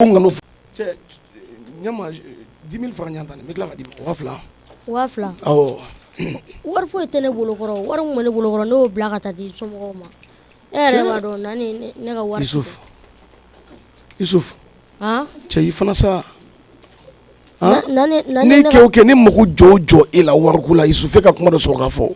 Nyama 10,000 francs ɲantan me tila ka di ma 2000 awɔ wari foyi tɛ ne bolo kɔrɔ wari mun bɛ ne bolo kɔrɔ ne y'o bila ka taa di somɔgɔw ma e yɛrɛ b'a dɔn nani ne ka wari Yusuf cɛ i fana sa nani ne kɛ o kɛ ne mago jɔ e la wariko la Yusuf e ka kuma dɔ sɔrɔ ka fɔ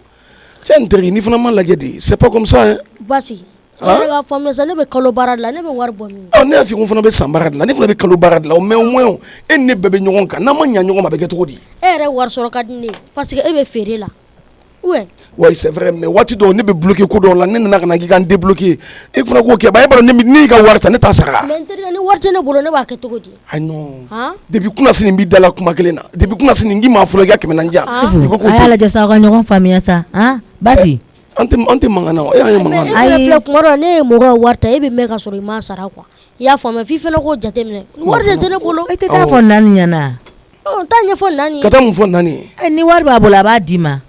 cɛ n teri ni fana ma lajɛ de c'est pas comme ça hein basi ne ka faamuya sa ne bɛ kalo baara de la ne bɛ wari bɔ min ne y'a fɔ ko fana bɛ san baara de la ne fana bɛ kalo baara de la mais au moins e ne bɛɛ bɛ ɲɔgɔn kan n'a ma ɲɛ ɲɔgɔn ma bɛ kɛ cogo di e yɛrɛ wari sɔrɔ ka di ne parce que e bɛ feere la ouais c'est vrai mais waati dɔw ne bɛ bloquer ko dɔw la ne nana ka na k'i ka n débloquer e fana k'o kɛ ba e b'a dɔn ne ka wari ta ne t'a sara mais n terikɛ ni wari tɛ ne bolo ne b'a kɛ cogo di ayi non depuis kunasini n b'i dala kuma kelen na depuis kunasini n k'i ma fɔlɔ i ka kɛmɛ naani di yan a y'a lajɛ sa aw ka ɲɔgɔn faamuya sa basi an tɛ mankan na e y'an ye mankan na ayi filɛ kuma dɔ ne ye mɔgɔ ka wari ta e bɛ mɛn ka sɔrɔ i m'a sara quoi i y'a faamuya f'i fana k'o jateminɛ wari de tɛ ne bolo e tɛ taa fɔ Nani ɲɛna taa ɲɛfɔ Nani ka taa mun fɔ Nani ye ni wari b'a bolo a b'a d'i ma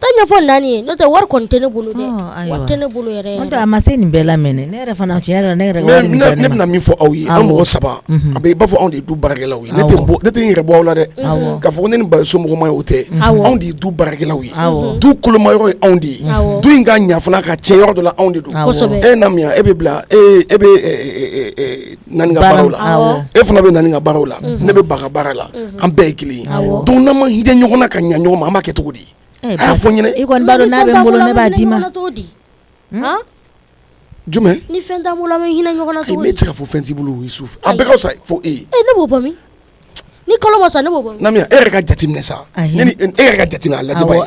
taa ɲɛfɔ Nani ye n'o tɛ wari kɔni tɛ ne bolo dɛ wari tɛ ne bolo yɛrɛ n'o tɛ a ma se nin bɛɛ lamɛn ne yɛrɛ fana tiɲɛ yɛrɛ ne yɛrɛ ne bɛna min fɔ aw ye an mɔgɔ saba a bɛ i b'a fɔ anw de ye du baarakɛlaw ye ne tɛ n yɛrɛ bɔ aw la dɛ k'a fɔ ko ne ni somɔgɔ ma ye o tɛ anw de ye du baarakɛlaw ye du kolomayɔrɔ ye anw de ye du in ka ɲa fana ka tiɲɛ yɔrɔ dɔ la anw de don e na min e bɛ bila e bɛ Nani ka baaraw la e fana bɛ Nani ka baaraw la ne bɛ ba ka baara la an bɛɛ ye kelen ye donc n'an ma hinɛ ɲɔgɔn na ka ɲa ɲɔgɔn ma an b'a kɛ cogo di a y'a fɔ ɲɛnɛ i kɔni b'a dɔn n'a bɛ n bolo ne b'a d'i ma jumɛn ni fɛn t'an bolo an bɛ hinɛ ɲɔgɔn na cogo di ne tɛ se ka fɔ fɛn t'i bolo Yusuf a bɛɛ ka fisa fɔ e ne b'o bɔ min ni kalo ma sa ne b'o bɔ min Namiya e yɛrɛ ka jateminɛ sa e yɛrɛ ka jateminɛ a lajɛ ba ye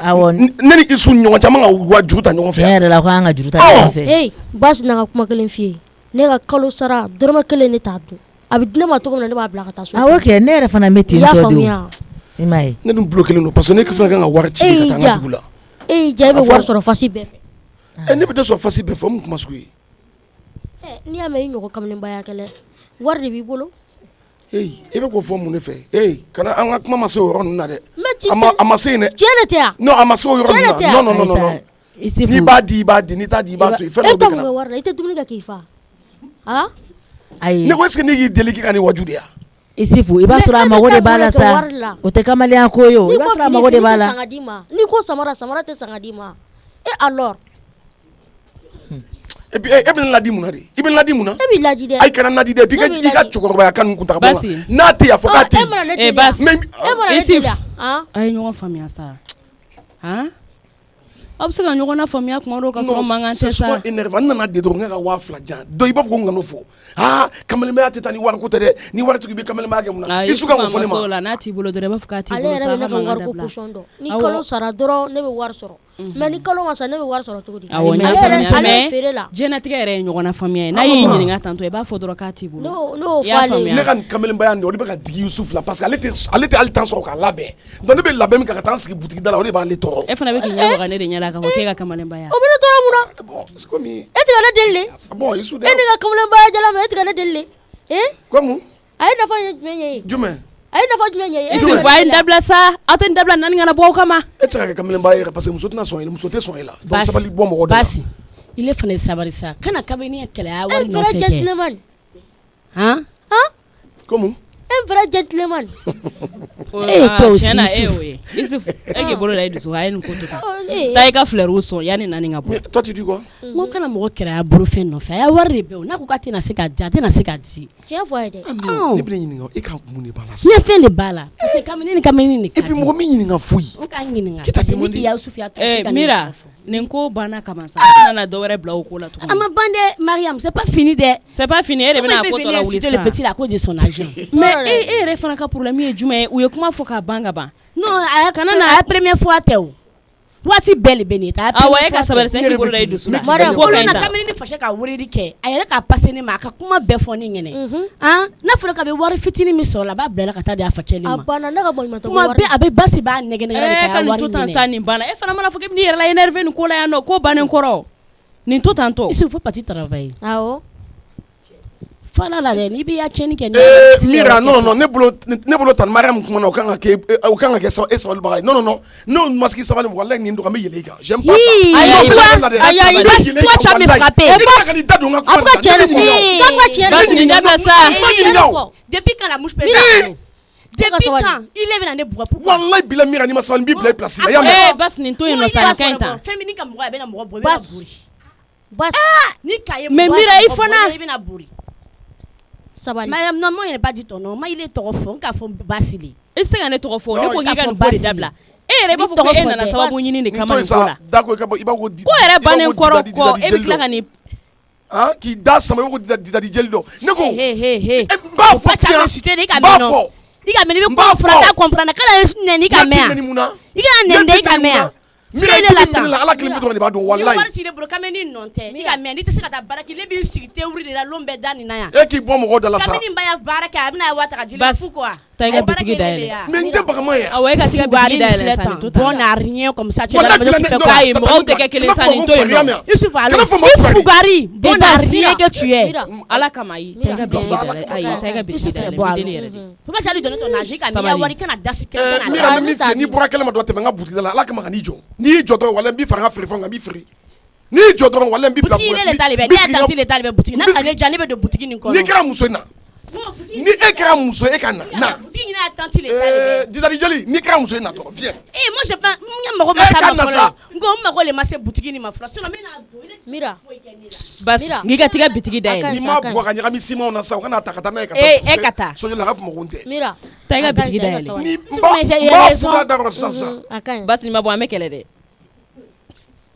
ne ni Isu ɲɔgɔn cɛ an man ka juru ta ɲɔgɔn fɛ e yɛrɛ la ko an ka juru ta ɲɔgɔn fɛ basi na ka kuma kelen f'i ye ne ka kalo sara dɔrɔmɛ 1 ne t'a dun a bɛ di ne ma cogo min na ne b'a bila ka taa so awɔ kɛ ne yɛrɛ fana bɛ ten tɔ de i m'a ye ne dun bulo kelen don parce que ne fana kan ka wari ci ka taa n ka dugu la e ja e bɛ wari sɔrɔ fasi bɛɛ fɛ ne bɛ dɔ sɔrɔ fasi bɛɛ fɛ mun kuma sugu ye n'i y'a mɛn i ɲɔgɔn kamalenbaya kɛlɛ wari de b'i bolo e bɛ k'o fɔ mun de fɛ kana an ka kuma ma se o yɔrɔ ninnu na dɛ a ma se yen dɛ tiɲɛ de tɛ yan non a ma se o yɔrɔ ninnu na non n'i b'a di i b'a di n'i t'a di i b'a to yen fɛn dɔ bɛ ka na e tɔ wari la i tɛ dumuni kɛ k'i fa ayi ne ko est-ce que ne y'i deli k'i ka nin waju de yan Isifu i b'a sɔrɔ a mago de b'a la sa o tɛ kamalenya ko ye o i b'a sɔrɔ a mago de b'a la n'i ko samara tɛ san ka d'i ma alors et puis e bɛ ladi mun na de i bɛ ladi mun na e b'i ladi dɛ ayi kana ladi dɛ puis i ka cɛkɔrɔbaya kan ninnu kuntagaba la n'a tɛ yan fɔ k'a tɛ yen basi Isif a ye ɲɔgɔn faamuya sa aw bɛ se ka ɲɔgɔn faamuya kuma dɔw ka sɔrɔ mankan tɛ sa n nana de dɔrɔn n ka 2000 jan dɔ i b'a fɔ ko n kan'o fɔ kamalenbaya tɛ taa ni wariko tɛ dɛ ni waritigi bɛ kamalenbaya kɛ mun na i su ka mun fɔ ne ma n'a t'i bolo dɔrɔn i b'a fɔ k'a t'i bolo sa ale yɛrɛ bɛ ne ka wariko position dɔn ni kalo sara dɔrɔn ne bɛ wari sɔrɔ mais ni kalo ma sa ne bɛ wari sɔrɔ cogo di awɔ ale yɛrɛ feere la diɲɛlatigɛ yɛrɛ ye ɲɔgɔn faamuya ye n'a y'i ɲininka tantɔ i b'a fɔ dɔrɔn k'a t'i bolo ne y'o fɔ ale ye ne ka nin kamalenbaya nin o de bɛ ka digi Yusuf la parce que ale tɛ hali temps sɔrɔ k'a labɛn donc ne bɛ labɛn min kɛ ka taa n sigi butigi da la o de b'ale tɔɔrɔ e fana bɛ k'i ɲɛ waga ne de ɲɛla k'a fɔ k'e ka kamalenbaya o bɛ ne tɔɔrɔ mun na e tɛ ka ne deli de e ne ka kamalenbaya jala ma e tɛ ka ne deli de comme a ye nafa jumɛn ye jumɛn a ye nafa jumɛn ye Isifu a ye n dabila sa aw tɛ n dabila Nani kana bɔ aw kama e tɛ se ka kɛ kamalenbaya yɛrɛ parce que muso tɛna sɔn e muso tɛ sɔn e la donc sabali bɔ mɔgɔ de la basi ile fana ye sabari sa kana kabini kɛlɛ wari nɔfɛ kɛ gentleman comme un vrai gentleman toi aussi Isifu e k'i bolo da i dusu a ye nin ko to tan taa i ka fleurs sɔn yanni Nani ka bɔ toi tu dis quoi n ko kana mɔgɔ kɛlɛ bolofɛn nɔfɛ a y'a wari de bɛɛ o n'a ko k'a tɛna se k'a di a tɛna se k'a di tiɲɛ fɔ a ye dɛ ne bɛ ɲininka e ka mun de b'a la ne fɛn de b'a la parce que kamini ni kamini ni et puis mɔgɔ min ɲininka foyi o k'a ɲininka Kita parce que demandé ni k'i y'a Sufiya tɔ Mira nin ko banna kama sa a nana dɔ wɛrɛ bila o ko la tuguni a ma ban dɛ Mariam c'est pas fini dɛ c'est pas fini e de bɛna ko tɔ la wuli le petit là à cause de son argent mais e yɛrɛ fana ka problème ye jumɛn ye u ye kuma fɔ k'a ban ka ban non a y'a première fois tɛ o waati bɛɛ le bɛ nin ta awɔ e ka sabali sa e k'i bolo da i dusu la ko na kamini ni fase ka wuridi kɛ a yɛrɛ ka passer ne ma a ka kuma bɛɛ fɔ ne ɲɛnɛ n'a fɔra k'a bɛ wari fitinin min sɔrɔ a b'a bila ka taa di a facɛli ma a banna ne ka baɲumankɛ kuma bɛɛ a bɛ basi b'a nɛgɛ ka nin to tan sa nin banna e fana mana fɔ k'i bɛ n'i yɛrɛ la énerver nin ko la yan nɔ ko bannen kɔrɔ nin to tan tɔ il faut partir travailler awɔ fala la dɛ n'i bɛ ya tiɲɛni kɛ Mira non ne bolo tan Mariam kuma na o kan ka kɛ sabalibaga non masque sabali wallahi nin dogo me yele kan j'aime pas ça ayi toi tu as me frappé depuis quand la mouche peut depuis quand il est venu ne boire pourquoi wallahi bila Mira ni masabali bi bila place la ya bas nin to ino sa kan ta féminin ka mɔgɔ bɛ na mɔgɔ bɔ bas ni kaye mais Mira il fana i bɛna buri sabali Mariam non moi il n'est pas dit ton nom mais il est tɔgɔ fɔ n k'a fɔ Basili e se ka ne tɔgɔ fɔ ne ko k'i ka nin ko de dabila e yɛrɛ b'a fɔ ko e nana sababu ɲini de kama nin ko la d'accord i b'a ko yɛrɛ bannen kɔrɔ kɔ e bɛ tila ka nin k'i da sama i b'a fɔ didadi jeli dɔ ne ko b'a fɔ i ka mɛn i bɛ kuma fɔra t'a comprendre kala nɛni ka mɛn i kana nɛni i ka mɛn Mira la ala kelen dɔrɔn de b'a dɔn wallahi wari ci le bolo kameni nɔ tɛ i ka mɛn n'i tɛ se ka taa baara kɛ ne b'i sigi tewuri de la lon bɛɛ da nin na yan e k'i bɔ mɔgɔ da la sa kameni ba ya baara kɛ a bɛna wa ta ka jeli fu quoi ta ka bitigi da yɛlɛ mais n tɛ bagama ye awɔ e ka tika bitigi da yɛlɛ sa nin to ta bon n'a rien comme ça tu vas me faire quoi ayi mɔgɔw tɛ kɛ kelen sa nin to yen nɔ Yusuf alo Fugari bon n'a rien que tu es ala kama ayi ta ka bitigi da yɛlɛ ayi ta ka bitigi da yɛlɛ deli yɛrɛ de papa Charlie donner ton âge ka mi wari kana dasi kɛ Mira min fi ni bɔra kɛlɛ ma dɔ tɛmɛ n ka butigi la ala kama ka n'i jɔ n'i jɔ dɔrɔn wallahi n b'i fara n ka feere fɛnw kan n b'i feere n'i jɔ dɔrɔn wallahi n b'i bila butigi le talibɛ ne tanti le talibɛ butigi na kale jani bɛ don butigi nin kɔnɔ n'i kɛra muso in na ni e kɛra muso e ka na butigi ɲina tanti le talibɛ didali jeli n'i kɛra muso in na dɔrɔn viens moi je pas n mago bɛ sa ma fɔlɔ n ko n mago le ma se butigi ni ma fɔlɔ sinon n bɛna don Mira bas n'i ka tika bitigi da yɛlɛ n'i ma bɔ ka ɲagami simanw na sa o kana ta ka taa n'a ye ka taa e ka taa sojɔ la a ka fɔ ma ko n tɛ Mira ta ka bitigi da yɛlɛ ni b'a fɔ da kɔrɔ sisan bas ni ma bɔ an bɛ kɛlɛ dɛ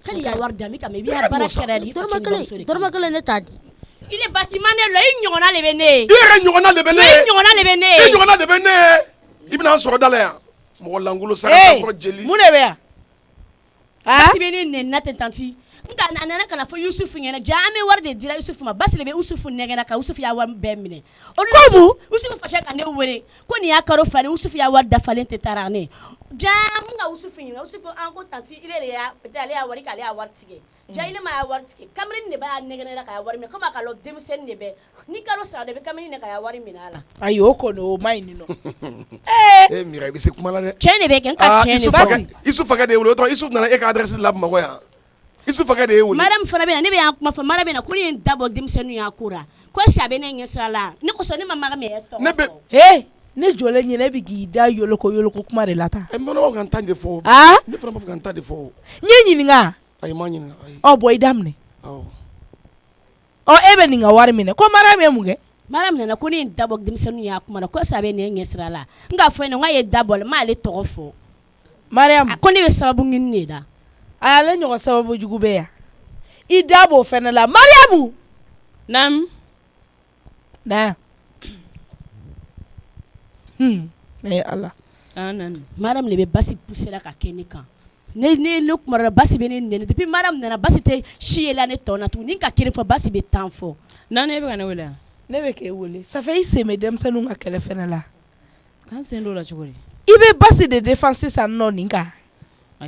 kali ya wari dami kama i bɛ baara kɛra de dɔrɔmɛ kelen ne t'a di il est basi mané lo i ɲɔgɔnna le bɛ ne i yɛrɛ ɲɔgɔnna de bɛ ne i ɲɔgɔnna le bɛ ne i ɲɔgɔnna de bɛ ne i bɛna an sɔrɔ da la yan mɔgɔ lankolon sara kɔrɔ jeli mun de bɛ yan basi bɛ ne nɛni na ten tanti nka a nana kana fɔ Yusufu ɲɛna ja an bɛ wari de dira Yusufu ma basi de bɛ Yusufu nɛgɛnna ka Yusufu y'a wari bɛɛ minɛ komu Yusufu fasa ka ne wele ko nin y'a karo falen Yusufu y'a wari dafalen tɛ taara ne ja mun ka Yusufu ɲininka Yusufu an ko tanti ile de y'a peut-être ale y'a wari k'ale y'a wari tigɛ ja ile ma y'a wari tigɛ kamalen de b'a nɛgɛnɛ la k'a wari minɛ komi a ka lɔ denmisɛnnin de bɛ ni kalo sara de bɛ kamalen de k'a wari minɛ a la ayi o kɔni o ma ɲi nin nɔ Mira i bɛ se kuma la dɛ tiɲɛ de bɛ kɛ n ka tiɲɛ de basi Isu fakɛ de ye wele o tɔgɔ Isu nana e ka adresse la Bamakɔ yan Isu fakɛ de ye wele Mariam fana bɛ na ne bɛ yan kuma fɔ Mariam bɛ na ko ne ye n dabɔ denmisɛnninw y'a ko ra ko est-ce que a bɛ ne ɲɛ sira la ne kosɔn ne ma Mariam yɛrɛ tɔgɔ ne bɛ ne jɔlen ɲinɛ bɛ k'i da yoloko kuma de la tan n b'a ka n ta de fɔ ne fana b'a fɛ ka n ta de fɔ n ye ɲininka ayi ma ɲininka ayi bɔn i daminɛ e bɛ nin ka wari minɛ ko Mariam ye mun kɛ Mariam nana ko ne ye n dabɔ denmisɛnninw y'a kuma na ko est-ce que a bɛ ne ɲɛ sira la n k'a fɔ yen nɔ n k'a ye dabɔ n m'ale tɔgɔ fɔ Mariam ko ne bɛ sababu ɲini de la a y'ale ɲɔgɔn sababu jugu bɛ yan i da b'o fɛnɛ la Mariamu naam ala Mariam le bɛ basi pousser la ka kɛ ne kan ne kuma na basi bɛ ne nɛni depuis Mariam nana basi tɛ si yela ne tɔ na tugun ni ka kelen fɔ basi bɛ tan fɔ nani e bɛ ka ne wele yan ne bɛ k'e wele ça fait i sen bɛ denmisɛnninw ka kɛlɛ fɛnɛ la k'an sen don o la cogo di i bɛ basi de défense sisan nɔ nin kan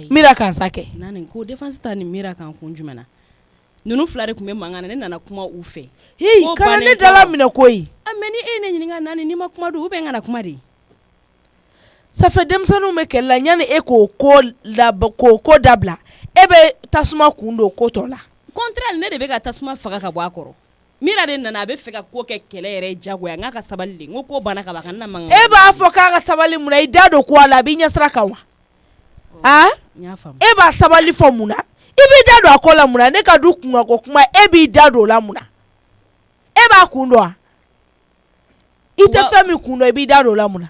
Mira kan sa kɛ nani ko défense ta ni Mira kan kun jumɛn na ninnu fila de tun bɛ mankan na ne nana kuma u fɛ kana ne dala minɛ koyi mais ni e ne ɲininka nani n'i ma kuma don ou bien n kana kuma de ça fait denmisɛnninw bɛ kɛlɛ la yanni e k'o ko dabila e bɛ tasuma kun don ko tɔ la contraire ne de bɛ ka tasuma faga ka bɔ a kɔrɔ Mira de nana a bɛ fɛ ka ko kɛ kɛlɛ yɛrɛ jagoya n k'a ka sabali de n ko banna ka ban ka na mankan e b'a fɔ k'a ka sabali mun na i da don ko a la a b'i ɲɛsira kan wa e b'a sabali fɔ mun na i b'i da don a ko la mun na ne ka du kunka ko kuma e b'i da don o la mun na e b'a kun dɔn wa i tɛ fɛn min kun dɔn i b'i da don o la mun na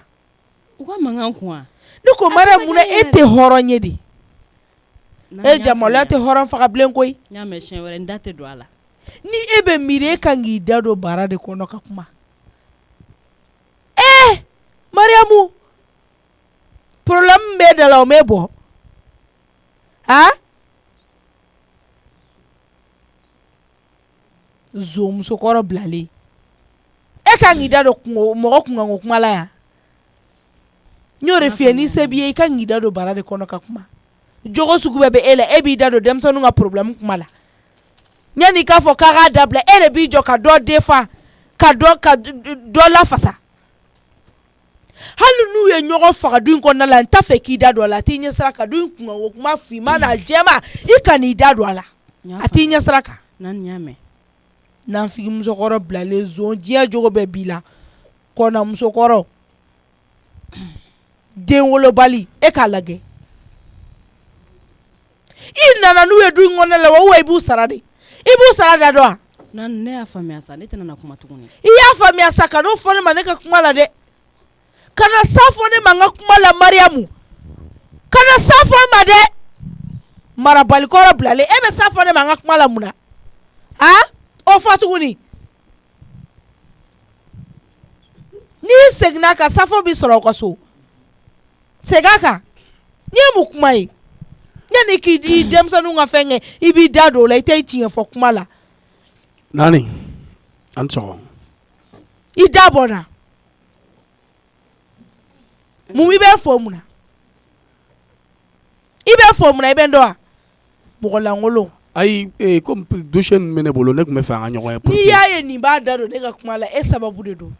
u ka mankan kun wa ne ko Mariam mun na e tɛ hɔrɔn ye de e jamaloya tɛ hɔrɔn faga bilen koyi n y'a mɛn siɲɛ wɛrɛ n da tɛ don a la ni e bɛ miiri e kan k'i da don baara de kɔnɔ ka kuma Mariamu problème b'e da la o m'e bɔ zo musokɔrɔ bilalen e kan k'i da don mɔgɔ kunkanko kuma la yan n y'o de f'i ye ni se b'i ye i kan k'i da don baara de kɔnɔ ka kuma jogo sugu bɛɛ bɛ e la e b'i da don denmisɛnninw ka problème kuma la yanni k'a fɔ k'a k'a dabila e de b'i jɔ ka dɔ défend ka dɔ lafasa hali n'u ye ɲɔgɔn faga du in kɔnɔna la n t'a fɛ k'i da don a la a t'i ɲɛ sira kan du in kunkanko kuma finman n'a jɛman i ka n'i da don a la a t'i ɲɛ sira kan nanfigi musokɔrɔ bilalen zon diɲɛ jogo bɛɛ b'i la kɔnɔ musokɔrɔ den wolobali e k'a lajɛ i nana n'u ye du in kɔnɔna la wa i b'u sara de i b'u sara da dɔn wa ne y'a faamuya sa ne tɛna na kuma tuguni i y'a faamuya sa ka n'o fɔ ne ma ne ka kuma la dɛ kana sa fɔ ne ma n ka kuma la Mariamu kana sa fɔ n ma dɛ marabalikɔrɔ bilalen e bɛ sa fɔ ne ma n ka kuma la mun na o fɔ tuguni n'i seginna ka safo bi sɔrɔ aw ka so segin a kan n'i ye mun kuma ye yanni k'i denmisɛnninw ka fɛn kɛ i b'i da don o la i tɛ tiɲɛ fɔ kuma la Nani an sɔgɔ i da bɔ na mun i bɛ fɔ mun na i bɛ fɔ mun na i bɛ n dɔn wa mɔgɔ lankolon ayi comme dossier ninnu bɛ ne bolo ne tun bɛ fɛ an ka ɲɔgɔn ye n'i y'a ye nin b'a da don ne ka kuma la e sababu de don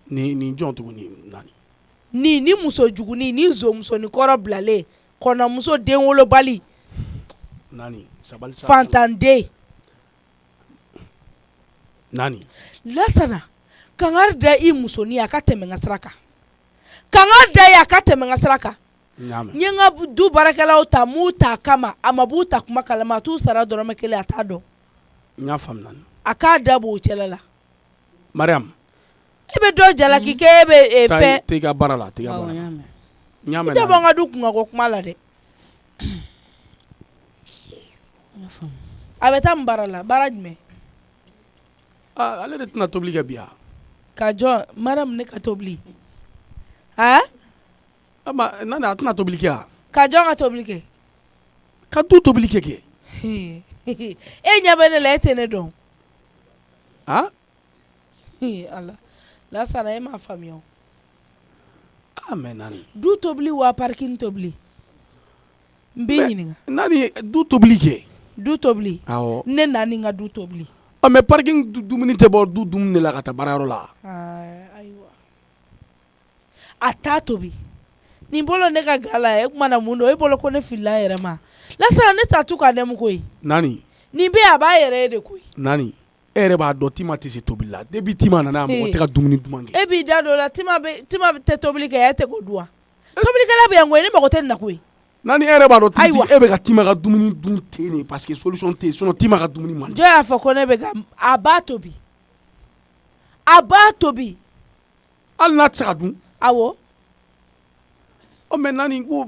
ni jɔn tuguni Nani ni muso jugunin ni zomusonin kɔrɔ bilalen kɔnɔmuso den wolobali Nani sabali sa fantanden Nani lasana kangari da i musonin a ka tɛmɛ n ka sira kan kangari da ye a ka tɛmɛ n ka sira kan n ye n ka du baarakɛlaw ta m'u ta kama a ma b'u ta kuma kalama a t'u sara dɔrɔmɛ kelen a t'a dɔn n y'a faamu Nani a k'a da b'o cɛla la Mariam e bɛ dɔ jalaki kɛ e bɛ fɛn tɛ i ka baara la tɛ i ka baara la n y'a mɛn i tɛ bɔ n ka du kunkanko kuma la dɛ a bɛ taa mun baara la baara jumɛn ale de tɛna tobili kɛ bi yan ka jɔn Mariam ne ka tobili Nani a tɛna tobili kɛ yan ka jɔn ka tobili kɛ ka du tobili kɛ kɛ e ɲɛ bɛ ne la e tɛ ne dɔn ala lasana e m'a faamuya o mais Nani du tobili wa parking tobili n b'i ɲininka Nani du tobili kɛ du tobili awɔ ne nani n ka du tobili mais parking dumuni tɛ bɔ du dumuni de la ka taa baarayɔrɔ la ayiwa a t'a tobi nin bolo ne ka gala e kuma na mun don e bolo ko ne filila yɛrɛ ma lasana ne t'a tu ka nɛmu koyi Nani nin bɛ a b'a yɛrɛ ye de koyi Nani e yɛrɛ b'a dɔn Tima tɛ se tobili la depuis Tima nana mɔgɔ tɛ ka dumuni duman kɛ e b'i da don o la Tima tɛ tobili kɛ e tɛ k'o dun wa tobilikɛla bɛ yan koyi ne mago tɛ nin na koyi Nani e yɛrɛ b'a dɔn e bɛ ka Tima ka dumuni dun ten de parce que solution tɛ yen sinon Tima ka dumuni man di jɔn y'a fɔ ko ne bɛ ka a b'a tobi hali n'a tɛ se ka dun awɔ mais Nani ko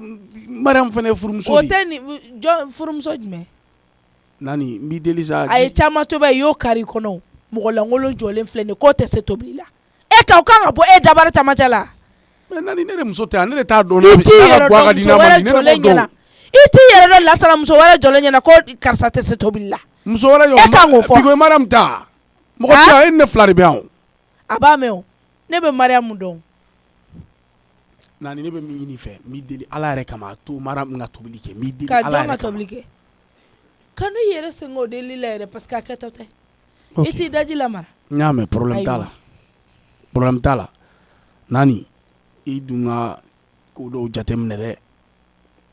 Mariam fana ye furumuso o de tɛ nin jɔn furumuso jumɛn Nani n b'i deli sa a ye caman tobi i y'o kari kɔnɔ mɔgɔ lankolon jɔlen filɛ nin ye k'o tɛ se tobili la e kan o kan ka bɔ e dabara camancɛ la mais Nani ne de muso tɛ ne de t'a dɔn i t'i yɛrɛ dɔn muso wɛrɛ jɔlen ɲɛna i t'i yɛrɛ dɔn lasana muso wɛrɛ jɔlen ɲɛna ko karisa tɛ se tobili la muso wɛrɛ e kan k'o fɔ Bigo Mariam ta mɔgɔ tɛ yan e ni ne fila de bɛ yan o a b'a mɛn o ne bɛ Mariamu dɔn Nani ne bɛ min ɲini fɛ n b'i deli Ala yɛrɛ kama a to Mariam ka tobili kɛ n b'i deli ka Ala jɔn yɛrɛ ka kama tobili kɛ ka ne yɛrɛ sen o deli la yɛrɛ parce que a kɛtɔ tɛ i t'i daji lamara n y'a mɛn problème t'a la Nani i dun ka ko dɔw jateminɛ dɛ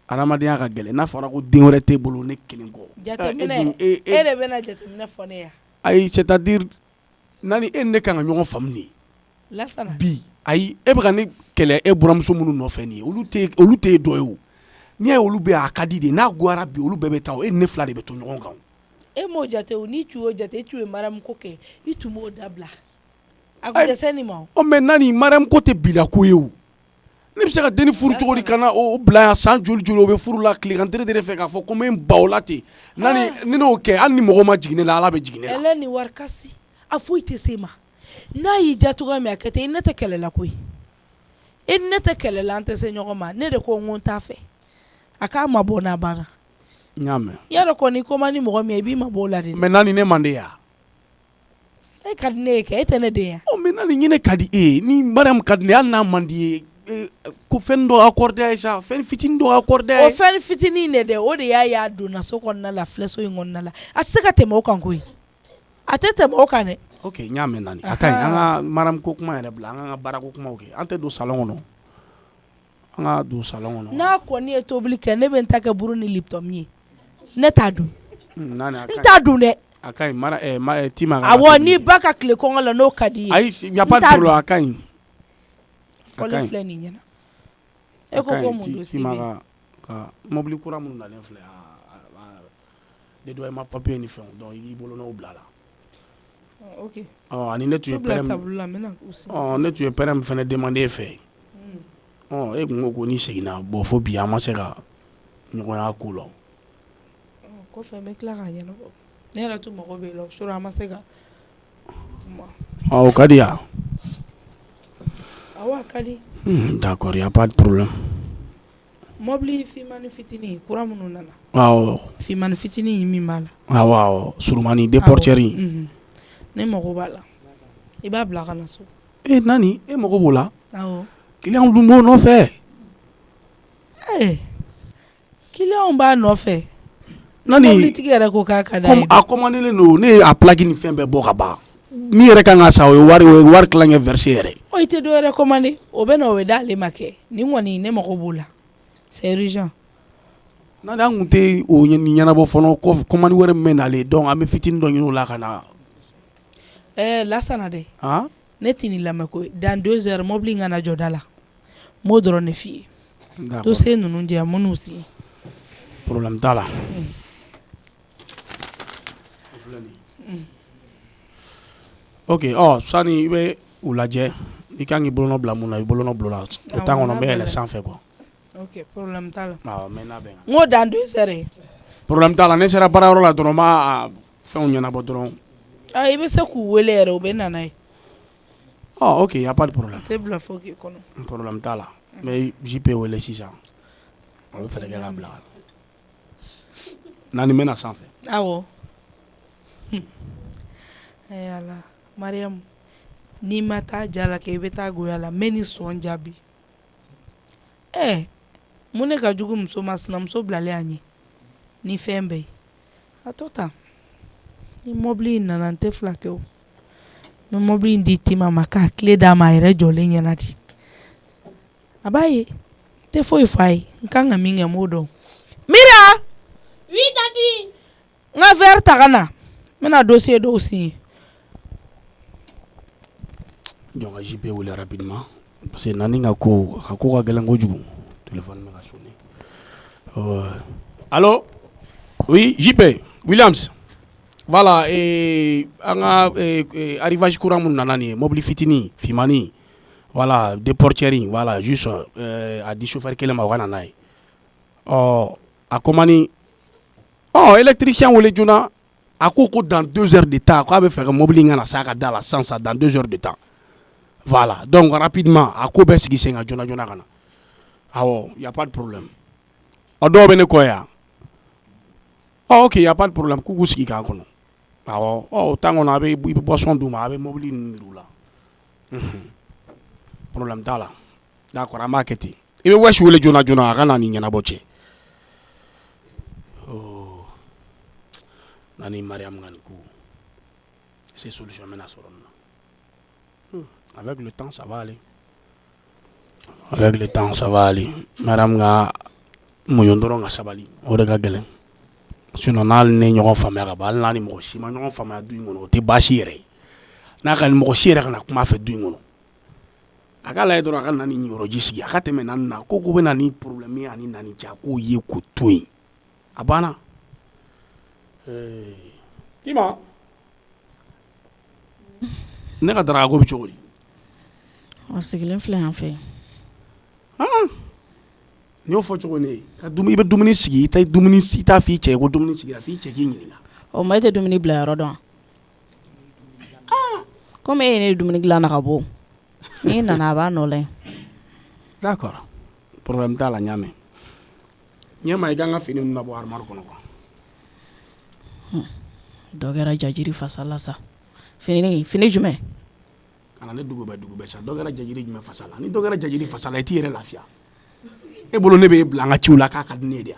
adamadenya ka gɛlɛn n'a fɔra ko den wɛrɛ t'e bolo ne kelen kɔ jateminɛ e de bɛna jateminɛ fɔ ne yan ayi c'est-à-dire Nani e ni ne kan ka ɲɔgɔn faamu de lasana bi ayi e bɛ ka ne kɛlɛ e buramuso minnu nɔfɛ nin ye olu t'e dɔ ye o n'i y'a ye olu bɛ a ka di de n'a goyara bi olu bɛɛ bɛ taa o e ni ne fila de bɛ to ɲɔgɔn kan e m'o jate o n'i tun y'o jate e tun ye Mariamu ko kɛ i tun b'o dabila a kun tɛ se nin ma o mais Nani Mariam ko tɛ bila ko ye o ne bɛ se ka denni furu cogo di ka na o bila yan san joli joli o bɛ furu la tilekan tere de fɛ k'a fɔ ko n bɛ n ba o la ten Nani ni n'o kɛ hali ni mɔgɔ ma jigin ne la Ala bɛ jigin ne la ɛlɛ ni wari kasi a foyi tɛ se ma n'a y'i ja cogoya min a kɛ ten i ne tɛ kɛlɛ la koyi i ne tɛ kɛlɛ la an tɛ se ɲɔgɔn ma ne de ko n ko n t'a fɛ a k'a ma bɔ n'a banna n y'a mɛn yarɔ kɔni ko man di mɔgɔ min ye i b'i ma bɔ o la de mais Nani ne man di yan e ka di ne ye kɛ e tɛ ne den yan mais Nani ɲinɛ ka di e ye ni Mariam ka di ne hali n'a man di ye ko fɛn dɔ accordé a ye sa fɛn fitinin dɔ accordé a ye o fɛn fitinin de dɛ o de y'a donna so kɔnɔna la filɛ so in kɔnɔna la a tɛ se ka tɛmɛ o kan koyi a tɛ tɛmɛ o kan dɛ Ok, ɲ'a mɛn Nani. A ka ɲi an ka madame ko kuma yɛrɛ bila an ka baara ko kumaw kɛ. An tɛ don salon kɔnɔ. An ka don salon kɔnɔ. N'a kɔni ye tobili kɛ ne bɛ n ta kɛ buru ni Lipton ye. Ne t'a dun. Nani a ka ɲi. N t'a dun dɛ. A ka ɲi Tima ka. Awɔ ni ba ka tile kɔngɔ la n'o ka di ye. Ayi y a pas de problème a ka ɲi. Fɔlen filɛ nin ɲɛna. E ko ko mun don Tima ka mobili kura minnu nalen filɛ dédommagement papier ni fɛnw donc i k'i bolo n'o bila la. Ok. Ani ne tun ye pɛrɛn min fana demandé e fɛ. E kun ko ni seginna bon fo bi an ma se ka ɲɔgɔnya ko la. Kɔfɛ n bɛ tila k'a ɲɛnabɔ. Ne yɛrɛ tun mago b'e la o sɔrɔ an ma se ka. O ka di yan. Awɔ a ka di. D'accord, y a pas de problème. Mobili finmani fitinin kura minnu nana. Awɔ. Finmani fitinin min b'a la. Awɔ, surumani déportière. Ne mago b'a la. I b'a bila ka na so. Nani e mago b'o la? Awɔ. Client dun b'o nɔfɛ. Client b'a nɔfɛ. Nani mobilitigi yɛrɛ ko k'a ka d'a ye. Comme a commandé don ne a plaque ni fɛn bɛɛ bɔ ka ban. Min yɛrɛ kan ka sa o ye wari tilancɛ verser yɛrɛ. I tɛ dɔ wɛrɛ commandé o bɛ na o bɛ d'ale ma kɛ nin kɔni ne mago b'o la c'est urgent. Nani an kun tɛ o ɲɛnabɔ fɔlɔ commande wɛrɛ min bɛ nalen donc an bɛ fitinin dɔ ɲini o la ka na. Lasana dɛ. Ne tɛ nin lamɛn koyi dans 2 heures mobili in kana jɔ da la m'o dɔrɔn de f'i ye. dossier ninnu jɛ minnu si. Problème t'a la. Ok, sani i bɛ u lajɛ i kan k'i bolonɔ bila mun na i bolonɔ bila la o temps kɔnɔ n bɛ yɛlɛ sanfɛ quoi. Ok, problème t'a la. Mais n'a bɛn. N ko dans 2 heures. Problème t'a la ne sera baarayɔrɔ la dɔrɔn n b'a fɛnw ɲɛnabɔ dɔrɔn. I bɛ se k'u wele yɛrɛ u bɛ na n'a ye. Ok, y a pas de problème. Tɛ bila fo k'i kɔnɔ. Problème t'a la. N bɛ JP wele sisan. O bɛ fɛɛrɛ kɛ k'a bila. Nani mɛna sanfɛ. Awɔ. Ala Mariam n'i ma taa ja la kɛ i bɛ taa goya la n bɛ nin sɔn jaabi. Mun ne ka jugu muso ma sinamuso bilalen a ɲɛ ni fɛn bɛɛ ye a to tan ni mobili in nana n tɛ fila kɛ o n bɛ mobili in di Tima ma k'a tile d'a ma a yɛrɛ jɔlen ɲɛna di a b'a ye n tɛ foyi fɔ a ye n kan ka min kɛ n b'o dɔn. Mira. Oui tati. N ka verre ta ka na n bɛna dossier dɔw signer. Donc JP wele rapidement parce que Nani ka ko ka gɛlɛn kojugu téléphone bɛ ka sonner. Allô? Oui, JP Williams. Voilà, an ka arrivage courant mun nana nin ye mobili fitinin finmani voilà déportière voilà juste a di chauffeur kelen ma o ka na n'a ye. A commande électricien wele joona a ko dans 2 heures de temps k'a bɛ fɛ ka mobili in kana s'a ka da la sans ça dans 2 heures de temps. Voilà, donc rapidement a ko bɛ sigi sen kan joona joona ka na. Awɔ, y a pas de problème. Dɔw bɛ ne kɔ yan. Ok, y a pas de problème k'u k'u sigi k'an kɔnɔ. Awɔ, o temps kɔnɔ a bɛ boisson d'u ma a bɛ mobili ninnu yir'u la. Problème t'a la. D'accord, an b'a kɛ ten. I bɛ Wɛsi wele joona joona a ka na nin ɲɛnabɔ cɛ. Nani Mariam ka nin ko c'est solution bɛna sɔrɔ nin na. Avec le temps ça va aller. Avec le temps ça va aller. Mariam ka muɲu dɔrɔn ka sabali o de ka gɛlɛn. Sinon n'ale ne ɲɔgɔn faamuya ka ban hali n'a ni mɔgɔ si ma ɲɔgɔn faamuya du in kɔnɔ o tɛ baasi yɛrɛ ye. N'a ka mɔgɔ si yɛrɛ kana kuma fɛ du in kɔnɔ. A ka lajɛ dɔrɔn a ka na ni yɔrɔji sigi a ka tɛmɛ Nani na ko bɛ na ni problème ye ani Nani cɛ a k'o ye k'o to yen. A banna. Tima ne ka daraka ko bɛ cogo di? Sigilen filɛ yan fɛ. N'i y'o fɔ cogo ne ka i bɛ dumuni sigi i t'a f'i cɛ ye ko dumuni sigira f'i cɛ k'i ɲininka. Ma e tɛ dumuni bila yɔrɔ dɔn. Komi e ye ne dumuni dilan na ka bɔ n'i nana a b'a nɔ la. D'accord, problème t'a la n y'a mɛn. Ɲɛma i kan ka fini ninnu labɔ armoire kɔnɔ quoi. Dɔ kɛra jajiri fasala sa. Fini jumɛn? Kana ne dugu bɛɛ sa dɔ kɛra jajiri jumɛn fasala ni dɔ kɛra jajiri fasala i t'i yɛrɛ lafiya. E bolo ne bɛ bila an ka ciw la k'a ka di ne ye de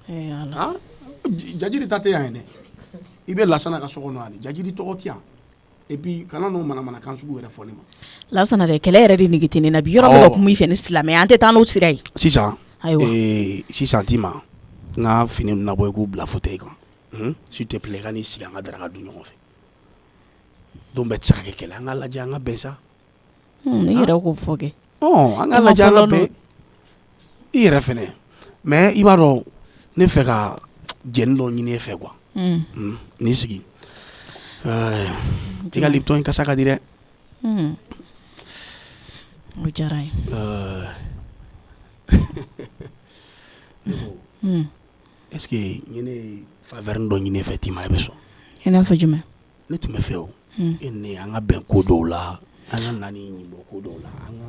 yan. Jajiri ta tɛ yan ye dɛ. i bɛ lasana ka so kɔnɔ ani jajiri tɔgɔ ti yan et puis kana n'o manamanakan sugu yɛrɛ fɔ ne ma lasana dɛ kɛlɛ yɛrɛ de nege tɛ ne na bi yɔrɔ bɛ ka kuma i fɛ ni silamɛ an tɛ taa n'o sira ye sisan ayiwa sisan ti ma n ka fini ninnu nabɔ i k'u bila fauteuil kan s'il te plaît ka n'i sigi an ka daraka dun ɲɔgɔn fɛ don bɛɛ tɛ se ka kɛ kɛlɛ an ka lajɛ an ka bɛn sa ne yɛrɛ k'o fɔ kɛ an ka lajɛ an ka bɛn i yɛrɛ fɛnɛ mais i b'a dɔn ne fɛ ka jɛni dɔ ɲini e fɛ quoi n'i sigi i ka lipton in kasa ka di dɛ o diyara ye est-ce que n ye faveur dɔ ɲini e fɛ Tima e bɛ sɔn i n'a fɔ jumɛn ne tun bɛ fɛ o e ne an ka bɛn ko dɔw la an ka nani ɲinbɔ ko dɔw la an ka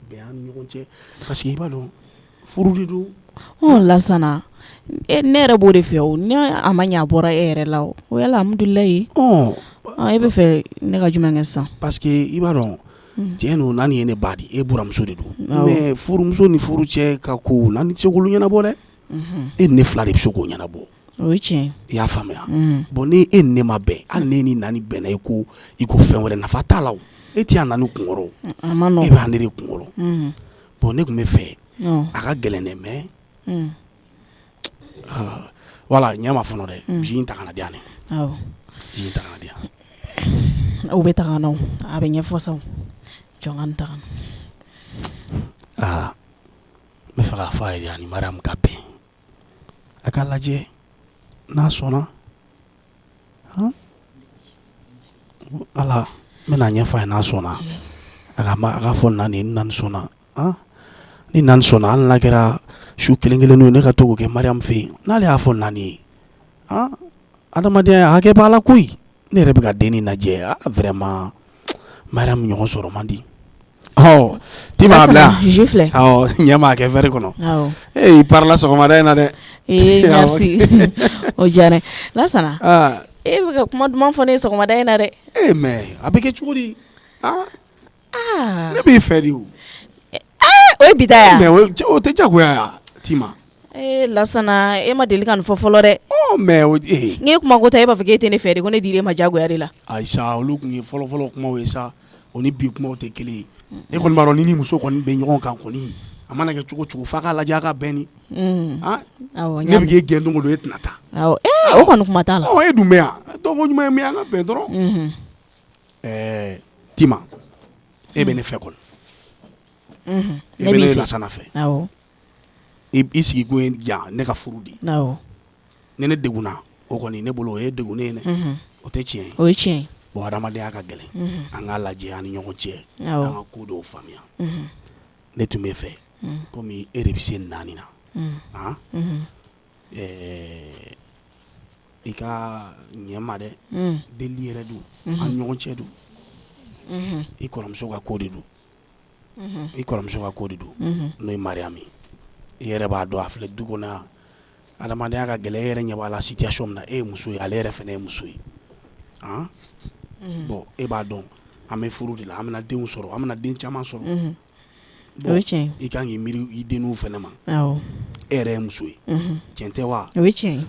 bɛn an ni ɲɔgɔn cɛ parce que i b'a dɔn furu de don lasana ne yɛrɛ b'o de fɛ o ni a ma ɲɛ a bɔra e yɛrɛ la o ye alhamdulilayi e bɛ fɛ ne ka jumɛn kɛ sisan parce que i b'a dɔn tiɲɛ don naani ye ne ba di e buramuso de don mais furumuso ni furu cɛ ka ko naani tɛ se k'olu ɲɛnabɔ dɛ e ne fila de bɛ se k'o ɲɛnabɔ o ye tiɲɛ i y'a faamuya bon ni e ne ma bɛn hali ne ni naani bɛnna i ko fɛn wɛrɛ nafa t'a la o e tɛ yan naani kunkɔrɔ e b'a ne de kunkɔrɔ bon ne tun bɛ fɛ a ka gɛlɛn dɛ mais wala ɲɛ ma fɔlɔ dɛ misi in ta kana di yan dɛ misi in ta kana di yan o bɛ ta kana o a bɛ ɲɛfɔ sa jɔn ka n ta kana n bɛ fɛ k'a fɔ a ye ani Mariam ka bɛn a ka lajɛ n'a sɔnna ala n bɛna ɲɛfɔ a ye n'a sɔnna a ka fɔ Nani Nani sɔnna ni Nani sɔnna hali n'a kɛra su kelen n'o ye ne ka to k'o kɛ Mariam fɛ yen n'ale y'a fɔ Nani ye adamadenya hakɛ b'a la koyi ne yɛrɛ bɛ ka den nin lajɛ vraiment Mariam ɲɔgɔn sɔrɔ man di Tima bila ɲɛ m'a kɛ verre kɔnɔ i parla sɔgɔmada in na dɛ merci o diyara lasana e bɛ ka kuma duman fɔ ne ye sɔgɔmada in na dɛ mais a bɛ kɛ cogo di ne b'i fɛ de o o ye bita ya mais o tɛ jagoya ya Tima lasana e ma deli ka nin fɔ fɔlɔ dɛ mais n'e kuma ko ta e b'a fɔ k'e tɛ ne fɛ de ko ne dir'e ma jagoya de la ayisa olu tun ye fɔlɔ kumaw ye sa o ni bi kumaw tɛ kelen ye e kɔni b'a dɔn ni muso kɔni bɛ ɲɔgɔn kan kɔni a mana kɛ cogo cogo f'a k'a lajɛ a ka bɛn ni ne bɛ k'e gɛn don o don e tɛna taa o kɔni kuma t'a la e dun bɛ yan dɔw ko ɲuman ye min ye an ka bɛn dɔrɔn Tima e bɛ ne fɛ kɔni e bɛ ne lasana fɛ i sigi ko yan ne ka furu di ni ne degunna o kɔni ne bolo o ye degunnen ye dɛ o tɛ tiɲɛ ye o ye tiɲɛ ye bon adamadenya ka gɛlɛn an k'a lajɛ an ni ɲɔgɔn cɛ an ka ko dɔw faamuya ne tun bɛ fɛ komi e de bɛ se Nani na i ka ɲɛ ma dɛ deli yɛrɛ don an ɲɔgɔn cɛ don i kɔrɔmuso ka ko de don n'o ye Mariam ye i yɛrɛ b'a dɔn a filɛ du kɔnɔ yan adamadenya ka gɛlɛn e yɛrɛ ɲɛ b'a la situation min na e ye muso ye ale yɛrɛ fana ye muso ye bon e b'a dɔn an bɛ furu de la an bɛna denw sɔrɔ an bɛna den caman sɔrɔ bon i kan k'i miiri i denninw fana ma e yɛrɛ ye muso ye tiɲɛ tɛ wa o ye tiɲɛ ye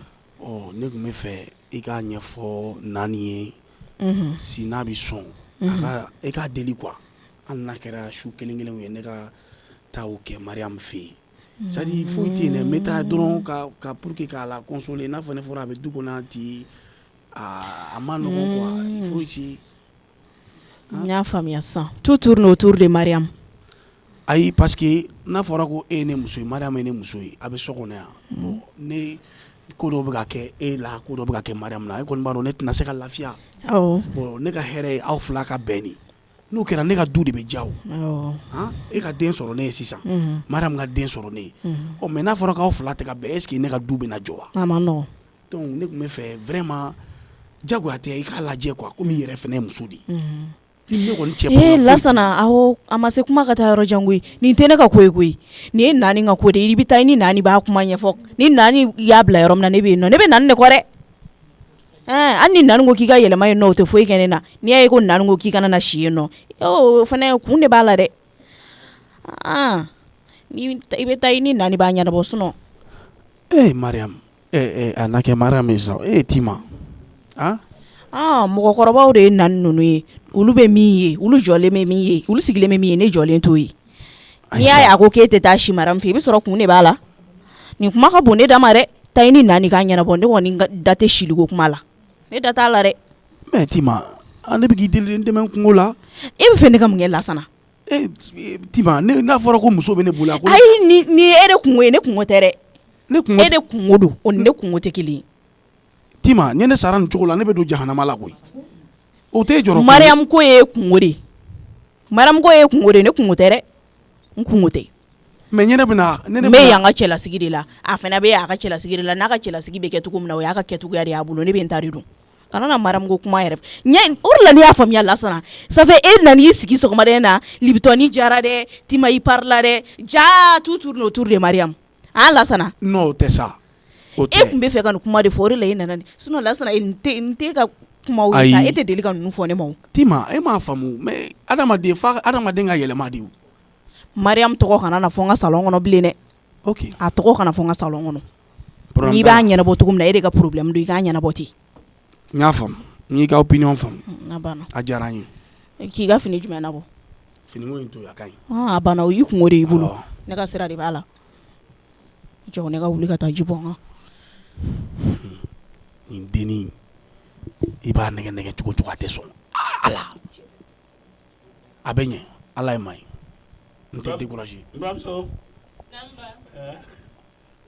ne tun bɛ fɛ i k'a ɲɛfɔ Nani ye si n'a bɛ sɔn e k'a deli quoi hali n'a kɛra su kelen ye ne ka taa o kɛ Mariam fɛ yen c'est à dire foyi tɛ yen dɛ n bɛ taa dɔrɔn ka pour que k'a la consoler n'a fɔ ne fɔra a bɛ du kɔnɔ ten a ma nɔgɔn quoi il faut essayer n y'a faamuya sisan tout tourne autour de Mariam ayi parce que n'a fɔra ko e ye ne muso ye Mariam ye ne muso ye a bɛ so kɔnɔ yan bon ne ko dɔw bɛ ka kɛ e la ko dɔw bɛ ka kɛ Mariam na e kɔni b'a dɔn ne tɛna se ka lafiya bon ne ka hɛrɛ ye aw fila ka bɛn ni n'o kɛra ne ka du de bɛ diya o e ka den sɔrɔ ne ye sisan Mariam ka den sɔrɔ ne ye mais n'a fɔra k'aw fila tɛ ka bɛn est ce que ne ka du bɛna jɔ wa a ma nɔgɔn donc ne tun bɛ fɛ vraiment jagoya tɛ i k'a lajɛ quoi komi i yɛrɛ fana ye muso de ye lasana a ma se kuma ka taa yɔrɔ jan koyi nin tɛ ne ka ko ye koyi nin ye Nani ka ko de ye i bɛ taa i ni Nani b'a kuma ɲɛfɔ ni Nani y'a bila yɔrɔ min na ne bɛ yen nɔ ne bɛ Nani de kɔ dɛ hali ni Nani ko k'i ka yɛlɛma yen nɔ o tɛ foyi kɛ ne na n'i y'a ye ko Nani ko k'i kana na si yen nɔ o fana kun de b'a la dɛ i bɛ taa i ni Nani b'a ɲɛnabɔ sinon Mariam a na kɛ Mariam ye sa Tima mɔgɔkɔrɔbaw de ye naani ninnu ye olu bɛ min ye olu jɔlen bɛ min ye olu sigilen bɛ min ye ne jɔlen t'o ye n'i y'a ye a ko k'e tɛ taa si mara min fɛ i bɛ sɔrɔ kun de b'a la nin kuma ka bon ne da ma dɛ ta ni naani k'a ɲɛnabɔ ne kɔni da tɛ siliko kuma la ne da t'a la dɛ mais Tima ne bɛ k'i deli dɛmɛ kungo la e bɛ fɛ ne ka mun kɛ Lasana Tima n'a fɔra ko muso bɛ ne bolo ayi ni e de kungo ye ne kungo tɛ dɛ e de kungo don o ni ne kungo tɛ kelen ye Tima ɲɛ ne sara nin cogo la ne bɛ don jahanama la koyi o tɛ jɔrɔ Mariam ko ye kungo de Mariam ko ye kungo de ne kungo tɛ dɛ n kungo tɛ mais ɲɛ ne bɛna n bɛ yan ka cɛlasigi de la a fana bɛ yan a ka cɛlasigi de la n'a ka cɛlasigi bɛ kɛ cogo min na o y'a ka kɛcogoya de y'a bolo ne bɛ n ta de dun kana na Mariam ko kuma yɛrɛ o de la ne y'a faamuya Lasana ça fait e nana y'i sigi sɔgɔmada in na Libitɔni jara dɛ Tima i parla dɛ ja tout tourne autour de Mariam Lasana non o tɛ sa e tun bɛ fɛ ka nin kuma de fɔ o de la e nana sinon Lasana n tɛ ka kuma ye sa e tɛ deli ka ninnu fɔ ne ma Tima e m'a faamu mais adamaden ka yɛlɛma de Mariam tɔgɔ kana na fɔ n ka salon kɔnɔ bilen dɛ ok a tɔgɔ kana fɔ n ka salon kɔnɔ n'i b'a ɲɛnabɔ cogo min na e de ka problème don i k'a ɲɛnabɔ ten n y'a faamu n y'i ka opinion faamu a diyara n ye k'i ka fini jumɛn nabɔ finiko in to a ka ɲi a banna o y'i kungo de y'i bolo ne ka sira de b'a la jɔ ne ka wuli ka taa ji bɔ n kan nin dennin i b'a nɛgɛ cogo a tɛ sɔn ala a bɛ ɲɛ ala ye ma ye n tɛ découragé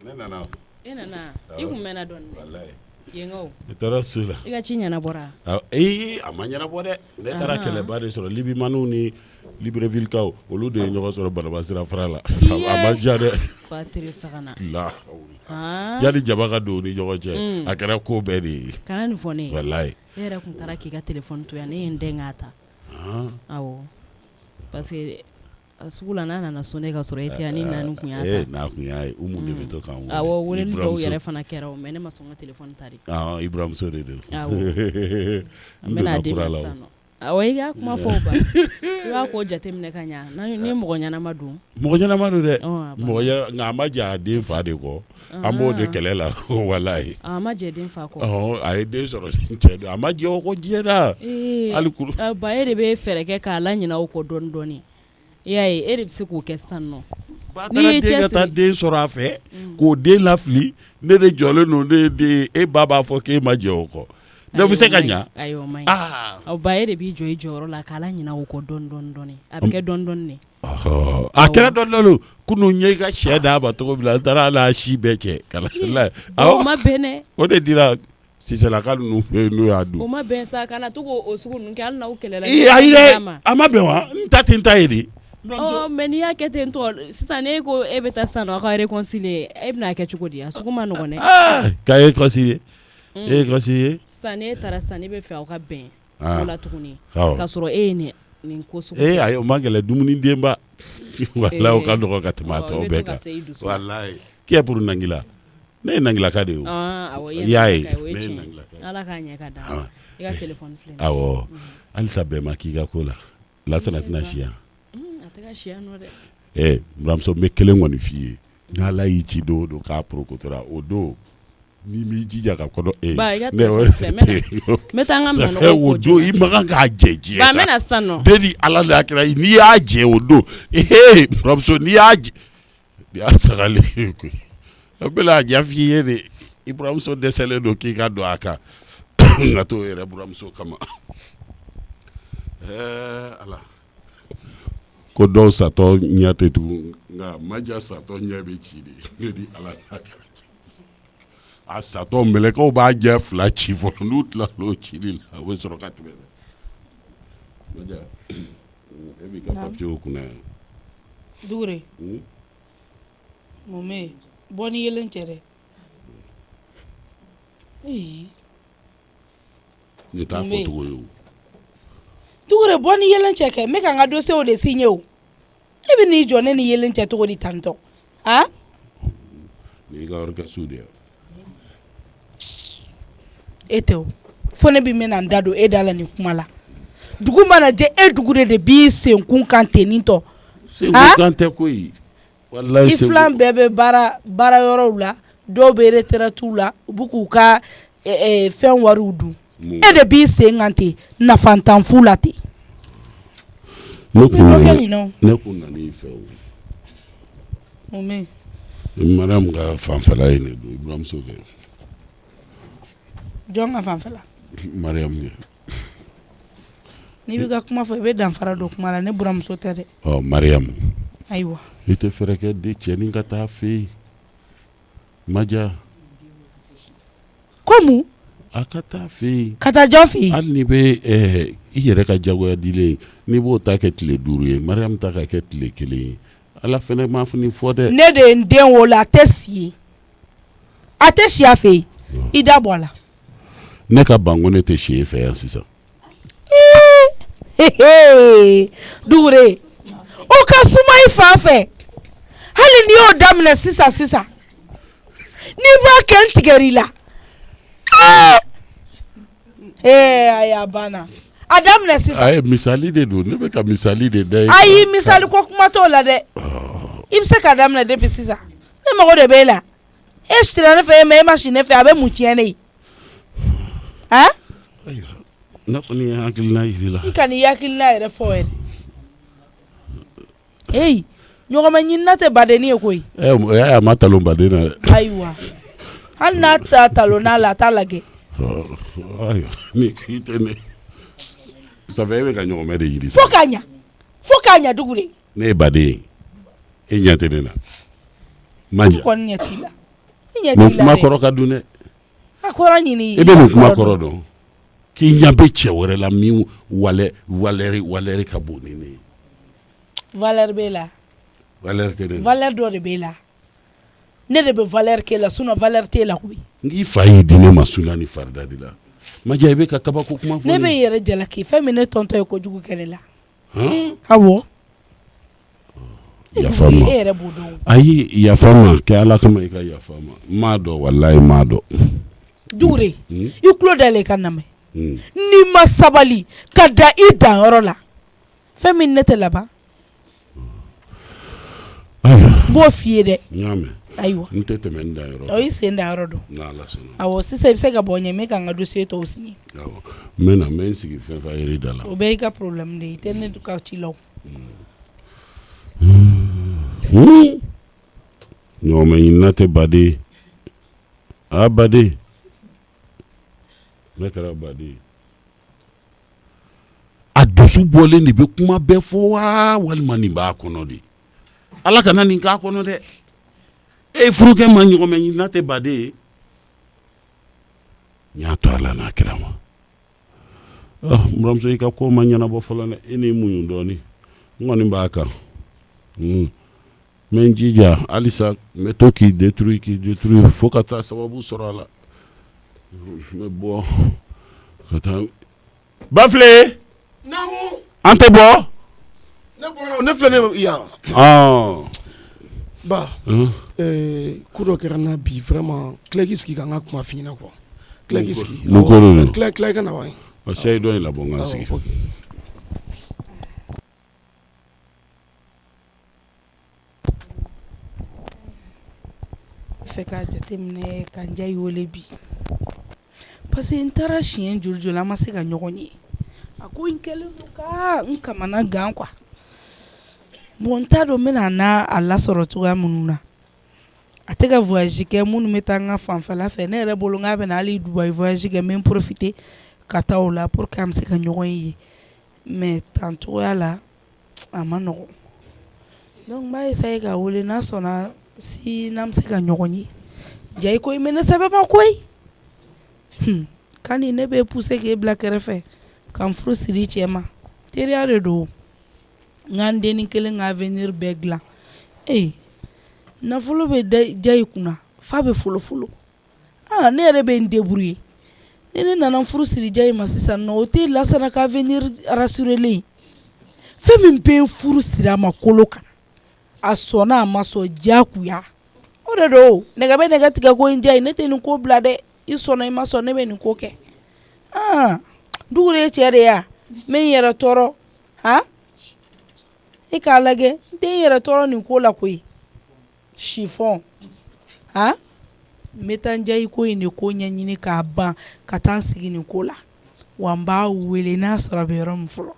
ne nana e nana i kun mɛnna dɔɔni wallahi yengaw i taara su la i ka ci ɲɛnabɔra a ma ɲɛnabɔ dɛ ne taara kɛlɛba de sɔrɔ Libimaniw ni Libreville kaw olu de ye ɲɔgɔn sɔrɔ Banabasira fara la a ma diya dɛ Patiri Sagana la yani jaba ka don ni ɲɔgɔn cɛ a kɛra ko bɛɛ de ye kana nin fɔ ne ye wallahi e yɛrɛ kun taara k'i ka téléphone to yan ne ye n den k'a ta awɔ parce que a sugu la n'a nana so ne ka sɔrɔ e tɛ yan ni naani kun y'a ta n'a kun y'a ye Umu de bɛ to k'an wele awɔ weleli dɔw yɛrɛ fana kɛra o mais ne ma sɔn ka téléphone ta de i buramuso de don awɔ an bɛna den minɛ sisan nɔ awɔ i ka kuma fɔ o ba i b'a ko jateminɛ ka ɲa ni mɔgɔ ɲɛnama don mɔgɔ ɲɛnama don dɛ nka a ma jɛ a den fa de kɔ an b'o de kɛlɛ la walayi a ma jɛ den fa kɔ a ye den sɔrɔ cɛ don a ma jɛ o kɔ diɲɛ na hali kuru ba e de bɛ fɛɛrɛ kɛ k'a la ɲinɛ o kɔ dɔɔni dɔɔni i y'a ye e de bɛ se k'o kɛ sisan nɔ ba taara den ka taa den sɔrɔ a fɛ k'o den lafili ne de jɔlen don ne den e ba b'a fɔ k'e ma jɛ o kɔ ne bɛ se ka ɲa ayi o ma ɲi ba e de b'i jɔ i jɔyɔrɔ la k'a la ɲinɛ o kɔ dɔɔni dɔɔni a bɛ kɛ dɔɔni dɔɔni de a kɛra dɔɔni kunun ɲɛ i ka sɛ d'a ma cogo min na n taara ala si bɛɛ cɛ o ma bɛn dɛ o de dira Siselaka ninnu fɛ n'o y'a dun o ma bɛn sa kana to k'o sugu ninnu kɛ hali n'aw kɛlɛla ayi dɛ a ma bɛn wa n ta ten ta ye de mais n'i y'a kɛ ten tɔ sisan ne ko e bɛ taa sisan nɔ a ka réconcilier e bɛna kɛ cogo di a sugu ma nɔgɔn dɛ ka réconcilier sisan ne taara sisan ne bɛ fɛ aw ka bɛn o la tuguni k'a sɔrɔ e ye nin ko sugu ayi o ma gɛlɛ dumuni denba walayi o ka nɔgɔn ka tɛmɛ a tɔ bɛɛ kan walayi qui est pour Nangila ne ye Nangilaka de ye o i y'a ye ne ye Nangilaka ala k'a ɲɛ ka d'a i ka téléphone filɛ awɔ halisa bɛɛ ma k'i ka ko la Lasana tɛna si yan a tɛ ka si yan nɔ dɛ buramuso n bɛ kelen kɔni f'i ye n'ala y'i ci don o don k'a porokotora o don n'i m'i jija ka kɔnɔ n bɛ taa n ka minɛnɔgɔw o don i man kan k'a jɛ diɲɛ kan n bɛna sisan nɔ bɛɛ ni ala de y'a kɛra n'i y'a jɛ o don buramuso n'i y'a jɛ bi y'a tagalen koyi an bɛna a ɲɛ f'i ye de i buramuso dɛsɛlen don k'i ka don a kan n ka t'o yɛrɛ buramuso kama ala ko dɔw satɔ ɲɛ tɛ tugun nka maja satɔ ɲɛ bɛ ci de ne di ala n'a kɛra a satɔ mɛlɛkɛw b'a jɛ fila ci fɔlɔ n'u tila l'o cili la o bɛ sɔrɔ ka tɛmɛ dɛ maja e b'i ka papiyew kunna yan Dugure mun bɛ yen bɔ ni yelen cɛ dɛ ne t'a fɔ cogo ye o Dugure bɔ ni yelen cɛ kɛ n bɛ ka n ka dossier de signé o e bɛ n'i jɔ ne ni yelen cɛ cogo di tantɔ n'i ka orchestre de ye e tɛ o fo ne bɛ mɛna n da don e da la nin kuma la dugu mana jɛ e Dugure de b'i senkun kan ten nin tɔ senkun kan tɛ koyi walayi i filan bɛɛ bɛ baara yɔrɔw la dɔw bɛ retraite la u bɛ k'u ka fɛn wariw dun e de b'i sen kan ten nafantan fu la ten. ne kun nan'i fɛ o. Mun Mariam ka fanfɛla ye ne don i buramuso fɛ. jɔn ka fanfɛla. Mariam ye. n'i bɛ ka kuma fɔ i bɛ danfara don kuma la ne buramuso tɛ dɛ. Mariam. ayiwa. I tɛ fɛrɛ kɛ den cɛnin ka taa fɛ yen. Maja. Komu? A ka taa fɛ yen. Ka taa jɔn fɛ yen. Hali n'i bɛ i yɛrɛ ka jagoya dilen n'i b'o ta kɛ tile 5 ye Mariam ta ka kɛ tile 1 ye Ala fɛnɛ m'a fini fɔ dɛ. Ne de ye n den wolo a tɛ si ye a tɛ si a fɛ yen i da bɔ a la. Ne ka banko ne tɛ si e fɛ yan sisan. Dugure o ka suma i fan fɛ hali n'i y'o daminɛ sisan n'i b'a kɛ n tigɛr'i la. Aya banna a daminɛ sisan. Ayi misali de don ne bɛ ka misali de da. Ayi misali ko kuma t'o la dɛ i bɛ se ka daminɛ depuis sisan ne mago de b'e la e sira ne fɛ mais e ma si ne fɛ a bɛ mun tiɲɛ ne ye. Ayiwa ne kɔni ye hakilina yir'i la. N ka n'i hakilina yɛrɛ fɔ yɛrɛ. Ɲɔgɔnmɛ ɲinina tɛ baden ye koyi. A ma talon baden na dɛ. Ayiwa hali n'a ta talonna la a t'a lajɛ. Ayiwa ni k'i tɛ ne. Safɛ e bɛ ka ɲɔgɔnmɛ de yiri. Fo k'a ɲɛ dugu de. Ne ye baden ye e ɲɛ tɛ ne la. Maja. Kɔni ɲɛ t'i la. I ɲɛ t'i la dɛ. Nin kuma kɔrɔ ka dun dɛ. A kɔrɔ ɲini. E bɛ nin kuma kɔrɔ dɔn k'i ɲɛ bɛ cɛ wɛrɛ la min valeur ka bon ni ne ye. Valeur b'e la. Valeur tɛ ne la. Valeur dɔ de b'e la. Ne de bɛ valeur k'e la sinon valeur t'e la koyi. N'i fa y'i di ne ma suna ni farida de la. Maja i bɛ ka kabako kuma fɔ ne bɛ yɛrɛ jalaki fɛn min ne tɔntɔ ye kojugu kɛ ne la. Awɔ. Yafa ma. E yɛrɛ b'o dɔn. Ayi yafa ma kɛ Ala kama i ka yafa ma. N m'a dɔn walayi n m'a dɔn. Dugure i tulo dayɛlɛ i ka lamɛn. N'i ma sabali ka da i danyɔrɔ la fɛn min ne tɛ laban. N b'o f'i ye dɛ. N y'a mɛn. Ayiwa. N tɛ tɛmɛ n danyɔrɔ. I sen danyɔrɔ dɔn. N'Ala sɔnna. Awɔ sisan i bɛ se ka bɔ ɲɛ min ka n ka dossier tɔw signer. Awɔ n bɛ na n bɛ n sigi fɛn fɛn yɛrɛ da la. O bɛɛ y'i ka problème de ye i tɛ ne ka ci la o. Ɲɔgɔnmɛ ɲinina tɛ baden ye. Baden ne kɛra baden ye. A dusu bɔlen de bɛ kuma bɛɛ fɔ wa walima nin b'a kɔnɔ de. Ala kana nin k'a kɔnɔ dɛ. E furukɛ ma ɲɔgɔnmɛ ɲinina tɛ baden ye. N y'a to Ala n'a kira ma. N buramuso i ka ko ma ɲɛnabɔ fɔlɔ dɛ e n'i muɲu dɔɔnin n kɔni b'a kan. N bɛ n jija halisa n bɛ to k'i détruire fo ka taa sababu sɔrɔ a la. N bɛ bɔ ka taa. Bafile. Naamu. An tɛ bɔ. Ne filɛ ne yan. Ba ko dɔ kɛra n na bi vraiment Claire k'i sigi ka n ka kuma f'i ɲɛna quoi. Claire k'i sigi. Mun ko de don. Claire i ka na wa. Sɛ dɔ in labɔ n ka sigi. Fɛ ka jateminɛ ka n ja i wele bi parce que n taara siɲɛ joli an ma se ka ɲɔgɔn ye a ko n kɛlen don ka n kamana gan quoi bon n t'a dɔn n bɛna n'a lasɔrɔ cogoya minnu na a tɛ ka voyage kɛ minnu bɛ taa n ka fanfɛla fɛ ne yɛrɛ bolo n k'a bɛna hali Dubaï voyage kɛ n bɛ n profiter ka taa o la pour que an bɛ se ka ɲɔgɔn ye mais tan cogoya la a ma nɔgɔn donc n b'a essayer ka wele n'a sɔnna si n'an bɛ se ka ɲɔgɔn ye ja i ko i mɛ ne sɛbɛn ma koyi kani ne bɛ pousser k'e bila kɛrɛfɛ ka n furu siri i cɛ ma teriya de don n ka n denni kelen ka avenir bɛɛ dilan nafolo bɛ ja i kunna fa bɛ folofolo ne yɛrɛ bɛ n débrouiller ni ne nana n furu siri ja i ma sisan nɔ o tɛ Lasana ka avenir rassurélen fɛn min bɛ n furu siri a ma kolo kan a sɔnna a ma sɔn diyagoya o de don nɛgɛ bɛ nɛgɛ tigɛ ko in ja ye ne tɛ nin ko bila dɛ i sɔnna i ma sɔn ne bɛ nin ko kɛ Dugure ye cɛ de ya n bɛ n yɛrɛ tɔɔrɔ e k'a lajɛ n tɛ n yɛrɛ tɔɔrɔ nin ko la koyi chiffon n bɛ taa n ja i ko in de ko ɲɛɲini k'a ban ka taa n sigi nin ko la wa n b'a wele n'a sɔrɔ a bɛ yɔrɔ min fɔlɔ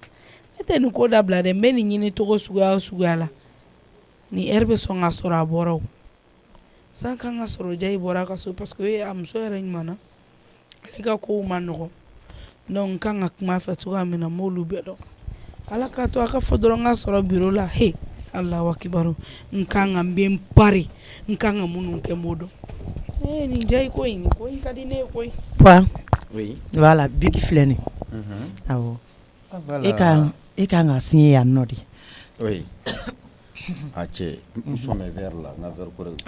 ne tɛ nin ko dabila dɛ n bɛ nin ɲini cogo suguya o suguya la ni heure bɛ sɔn ka sɔrɔ a bɔra o san kan ka sɔrɔ Jayi bɔra a ka so parce que a muso yɛrɛ ɲuman na ale ka kow ma nɔgɔ donc n kan ka kuma a fɛ cogoya min na n m'olu bɛɛ dɔn ala k'a to a ka fɔ dɔrɔn n ka sɔrɔ bureau la he Allahu akibaru n kan ka n bɛ n pari n kan ka minnu kɛ n b'o dɔn nin Jayi ko in ka di ne ye koyi. Oui. Voilà, Biki filɛ nin. Awɔ. E kan ka signer yan nɔ de. Oui. Ah cɛ, où sont mes verres là? N'a verre correct.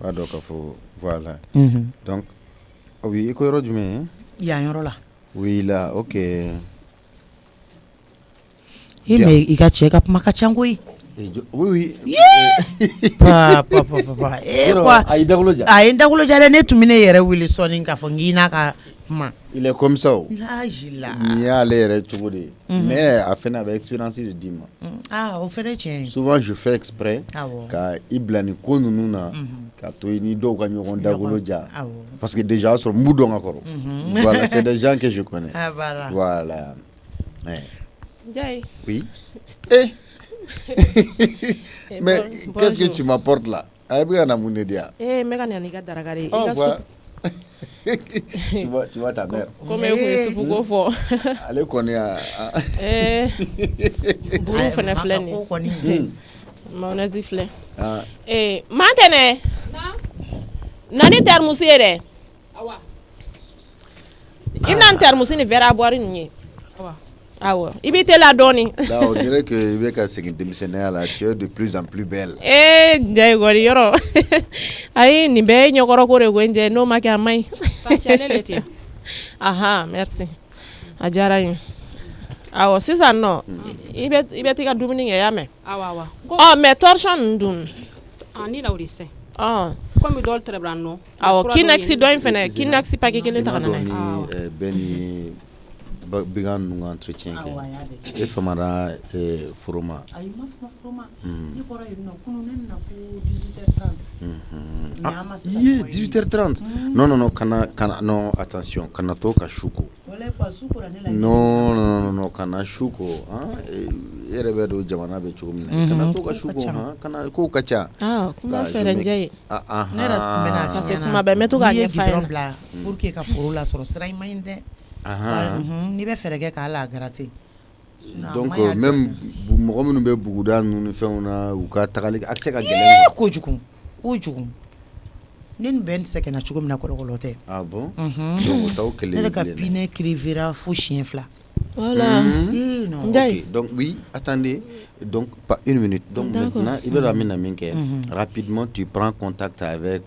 Dɔ ka fɔ voilà. Donc oui, i ko yɔrɔ jumɛn? Yan yɔrɔ la. Oui là, OK. Mais i ka cɛ ka kuma ka ca koyi. Oui. Papa. A y'i dagolo ja? A ye n dagolo ja dɛ, ne tun bɛ ne yɛrɛ wele sɔnni k'a fɔ n k'i n'a ka kuma. Il est comme ça. N'i y'ale yɛrɛ cogo de. Mais a fɛnɛ a bɛ expérience de d'i ma. O fɛnɛ tiɲɛ ye. Souvent je fais exprès ka i bila nin ko ninnu na ka to i ni dɔw ka ɲɔgɔn dagolo ja. Parce que déjà sɔrɔ n b'u dɔn ka kɔrɔ. Voilà, c'est des gens que je connais. Voilà. Jayi. Oui. Mais qu'est-ce que tu m'apportes là? Tu vois ta mère. Comme elle Elle connaît. Maintenant, nani termusi ere? Imnan termusi ni vera boire ni. Awa, ibite la doni. Là, on dirait que Ibeka c'est une démissionnaire là, tu es de plus en plus belle. Jayi gori yoro. Ayi ni be nyokoro ko rewenje no make amai. Aha, merci. Ajara yin. Awa, sisa no. Ibeti ka dumuni nge yame. Awa. Oh, mais torchon ndun. Ani la ulise. Comme dol trebrano. Awa, kinaxi do infene, kinaxi pa ke kele takana na. Beni bigan nunga entretien ke e famara foroma ayi ma foroma ni bora yino kunu ne na fu 18h30 18h30 non kana non attention kana to ka shuko wala kwa suko la ne non kana shuko ere be do jamana be chugum ne kana to ka shuko kana ko kacha kuma fere Jayi ne ra mena parce que kuma be metu ka ke fa pour que ka foro la soro sira imande ni bɛ fɛrɛ kɛ k'a la gratter donc même mɔgɔ minnu bɛ buguda ninnu ni fɛnw na u ka tagali accès ka gɛlɛn kojugu ne ni bɛn sɛgɛnna cogo min na kɔlɔkɔlɔ tɛ bon donc o t'aw kelen ne ka pinɛ crevera fo siɲɛ 2 voilà ok donc oui attendez donc pas une minute donc maintenant il va ramener minke rapidement tu prends contact avec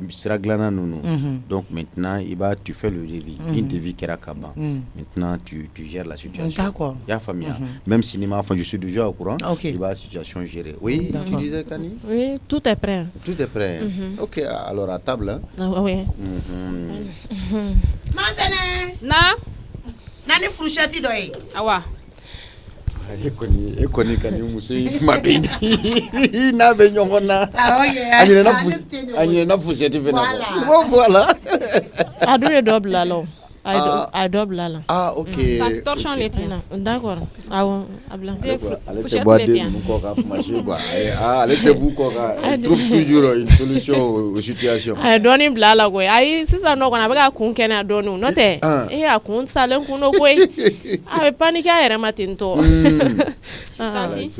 Siraglana Nounou donc maintenant tu fais le devis une devis Kerakaba maintenant tu gères la situation d'accord ya famille même si je suis déjà au courant il va la situation gérer oui tu disais Kani oui tout est prêt ok alors à table oui maintenant nani fruchette dɔ ye awa e kɔni ka ni muso ma bɛ n'a bɛ ɲɔgɔn na a ɲinɛna fruchette fɛnɛ kɔ voilà a dun ye dɔ bila la a dɔ bila la ok torchon le tient d'accord awɔ a bila ale tɛ bɔ den ninnu kɔ ka marcher quoi ale tɛ b'u kɔ ka trouve toujours une solution aux situations a ye dɔɔnin bila la koyi ayi sisan nɔ kɔni a bɛ ka kun kɛnɛ dɔɔnin n'o tɛ a kun salen kun do koyi a bɛ panique a yɛrɛ ma ten tɔ tanti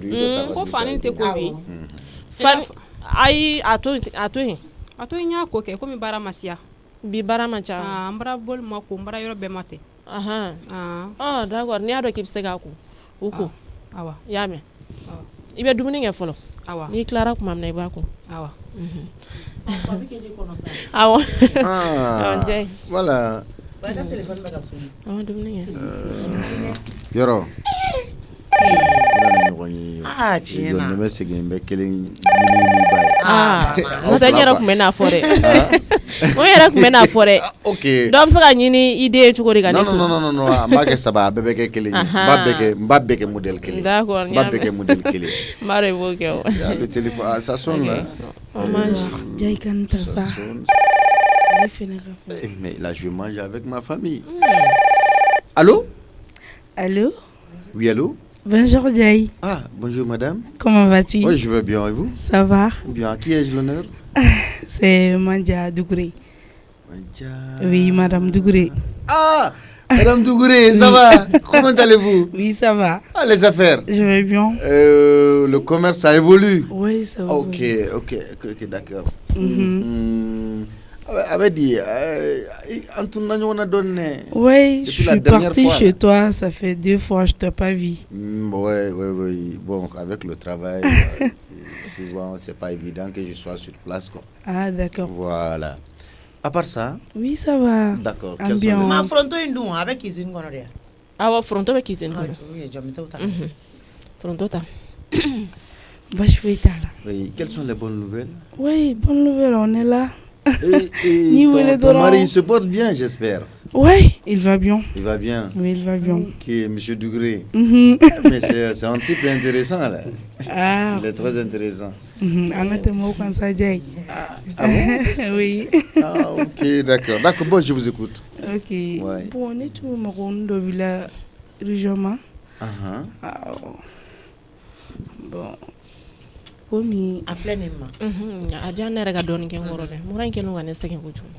ko fani tɛ ko bi fani ayi a to yen n y'a ko kɛ komi baara ma siya bi baara ma ca n bara boli ma ko n bara yɔrɔ bɛɛ ma tɛ d'accord n'i y'a dɔn k'i bɛ se k'a ko u ko awa i y'a mɛn i bɛ dumuni kɛ fɔlɔ n'i tilara tuma min na i b'a ko awɔ Jayi voilà dumuni kɛ yɔrɔ tiɲɛ na ne bɛ segin n bɛ kelen ɲini ba ye n'o tɛ n yɛrɛ tun bɛ n'a fɔ dɛ o yɛrɛ tun bɛ n'a fɔ dɛ ok dɔ bɛ se ka ɲini i den ye cogo di ka ne to non n b'a kɛ saba a bɛɛ bɛ kɛ kelen ye n b'a bɛɛ kɛ modèle kelen d'accord n b'a bɛɛ kɛ modèle kelen n b'a dɔn i b'o kɛ o le téléphone ça sonne là Jayi kan ta sa Mais là, je mange avec ma famille. Allô? Allô? Oui, allô? Bonjour, Jai. Ah, bonjour, madame. Comment vas-tu? Oui, je vais bien, et vous? Ça va? Bien, qui ai-je l'honneur? C'est Mandja Dougouré. Mandja... Oui, madame Dougouré. Ah, madame Dougouré, ça va? Comment allez-vous? Oui, ça va. Ah, les affaires? Je vais bien. Le commerce, ça évolue? Oui, ça va. Ok, d'accord. Avait dit, oui, je suis parti chez toi, ça fait 2 fois, je t'ai pas vu. Oui. Bon, avec le travail, souvent, c'est pas évident que je sois sur place, quoi. Ah, d'accord. Voilà. À part ça? Oui, ça va. D'accord. Ma fronto indou avec cuisine gonoria. Ah ouais, fronto avec cuisine. Oui, je me t'ai Fronto ta. Oui, quelles sont les bonnes nouvelles? Oui, bonnes nouvelles, on est là. Et ton mari se porte bien, j'espère. Oui, il va bien. Il va bien. Oui, il va bien. Qui est Monsieur Dougouré. Mais c'est un type intéressant là. Ah. Il est très intéressant. Ah bon? Oui. Ah, ok, d'accord. D'accord, bon, je vous écoute. Ok. Ouais. Bon, on est tout le monde au village régional. Bon. Komi aflenema adia ne rega don ke ngoro de muran ke no ne seken ko chum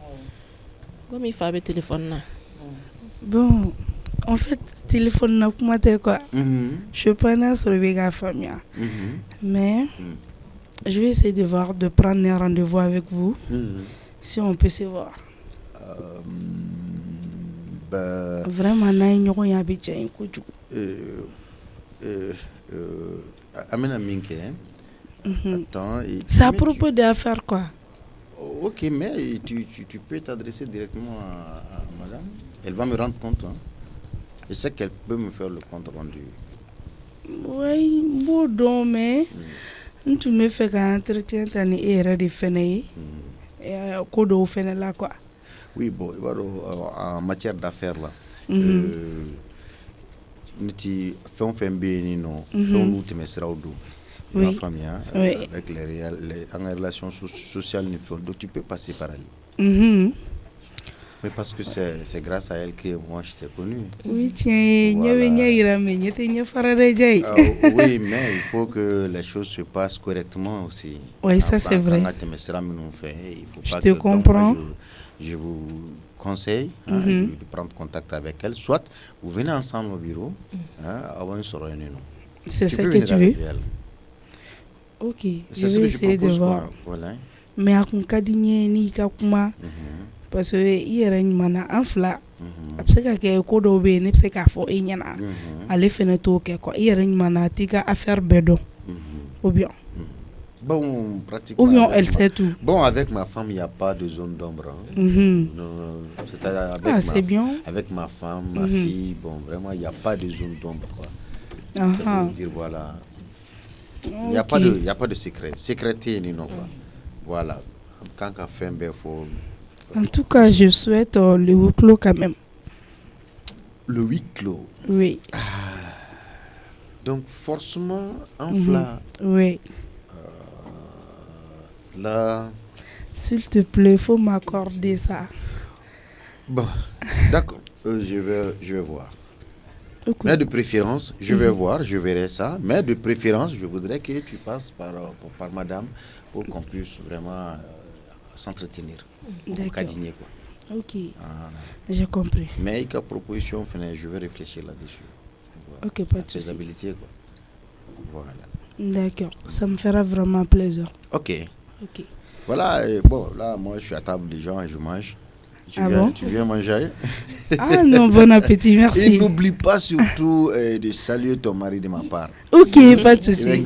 komi fa be téléphone na bon en fait téléphone na kuma te quoi je pense sur le famille mais je vais essayer de prendre un rendez-vous avec vous si on peut se voir vraiment na nyoko ya be tien ko ju amena minke attends, c'est à propos d'affaires quoi. Ok, mais tu peux t'adresser directement à madame. Elle va me rendre compte. Je sais qu'elle peut me faire le compte rendu. Oui, bon, mais tu me fais qu'un entretien, tu as une erreur de fenêtre. Et code au fenêtre là quoi. Oui, bon, en matière d'affaires là. Tu fais un bien, non. Fais un outil, mais c'est la famille, avec en relation sociale, donc tu peux passer par elle. Mais parce que c'est grâce à elle que moi je t'ai connu. Oui, tiens, oui, mais il faut que les choses se passent correctement aussi. Oui, ça c'est vrai. Je te comprends. Je vous conseille de prendre contact avec elle. Soit vous venez ensemble au bureau, avant de se réunir. C'est ça que tu veux? Ok, je vais essayer de voir. Voilà. Mais à mon cas, ni kakuma parce que hier une mana enfla. Parce que ko do be ne parce que fo enyana. Aller faire tout quoi. Hier une mana tika affaire bedo. Ou bien. Bon, pratiquement. Ou bien elle sait tout. Bon, avec ma femme, il n'y a pas de zone d'ombre. C'est bien. Avec ma femme, ma fille, bon, vraiment, il n'y a pas de zone d'ombre, quoi. Ça veut dire, voilà. Il n'y a pas de secret. Secrété, non, quoi. Voilà. Quand on fait un peu, il faut... En tout cas, je souhaite le huis clos quand même. Le huis clos? Oui. Donc, forcément, en flat. Oui. Là... S'il te plaît, il faut m'accorder ça. Bon, d'accord. Je vais voir. Okay. Mais de préférence, je vais voir, je verrai ça. Mais de préférence, je voudrais que tu passes par madame pour qu'on puisse vraiment s'entretenir. D'accord. Quoi. Ok. J'ai compris. Mais quelle proposition, je vais réfléchir là-dessus. Voilà. Ok, pas de souci. Voilà. D'accord. Ça me fera vraiment plaisir. Ok. Ok. Voilà, bon, là, moi, je suis à table des gens et je mange. Tu viens manger? Ah non, bon appétit, merci. Et n'oublie pas surtout de saluer ton mari de ma part. Ok, pas de souci.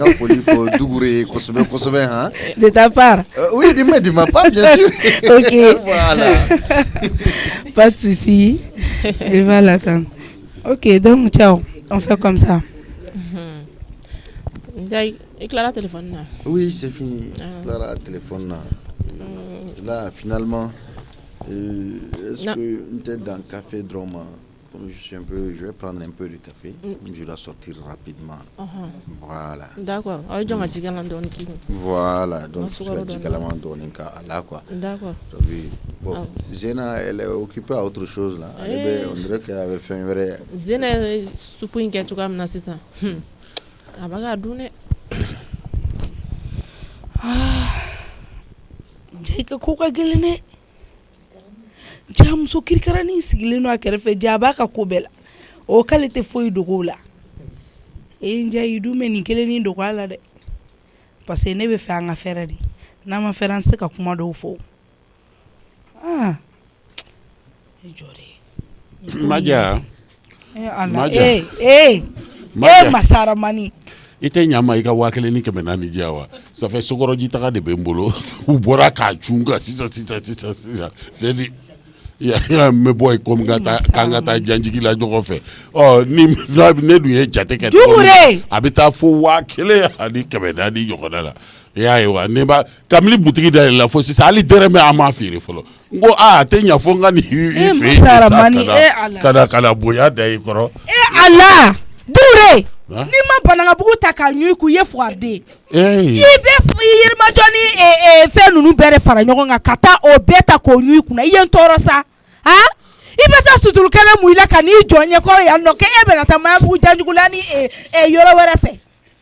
De ta part? Oui, de ma part, bien sûr. Ok. Voilà. Pas de souci. Il va l'attendre. Ok, donc, ciao. On fait comme ça. Et Clara téléphone là? Oui, c'est fini. Clara téléphone là. Là, finalement, est-ce que tu es dans le café Droma? je vais prendre un peu de café. Je dois sortir rapidement. Voilà. D'accord. Voilà. Donc, c'est la quoi. D'accord. Bon, Zéna, elle est occupée à autre chose là. On dirait qu'elle avait fait un vrai. Zéna, soupe une quelque chose comme ça. Abaga dune. Jeka kuka gelene. Jam so kirkarani sigileno akerefe jaba ka kobela. O kalete foi dogola. Nja idume ni keleni dogola de. Parce que ne be fa nga fere di. Na ma feranse ka kuma do fo. Maja. Masara mani. Ite nyama ika wakele ni kemena ni jawa. Ça fait sokoro jitaka de bembolo. U bora ka chunga sisa. Jadi ya me boy comme ngata janjiki la jogo fe. Oh ni ne du ye jate ke. Abita fo wakele ani kemena ni jogonala. Ya ewa neba kamli butiki da la fo sisa ali dereme ama firi folo. Ngo tenya fo ngani ife. Masara mani Kala boya da ikoro. Allah. Dure. Ni ma bananga bugu ta ka nyu ku ye foarde. Ibe yirma joni fe nunu bere fara nyogo nga kata o beta ko nyu ku na ye ntoro sa. Ha? Ibe ta sutulu kana muila ka ni jonye ko ya no ke ebe na tamaya bugu janjugula ni yoro were fe.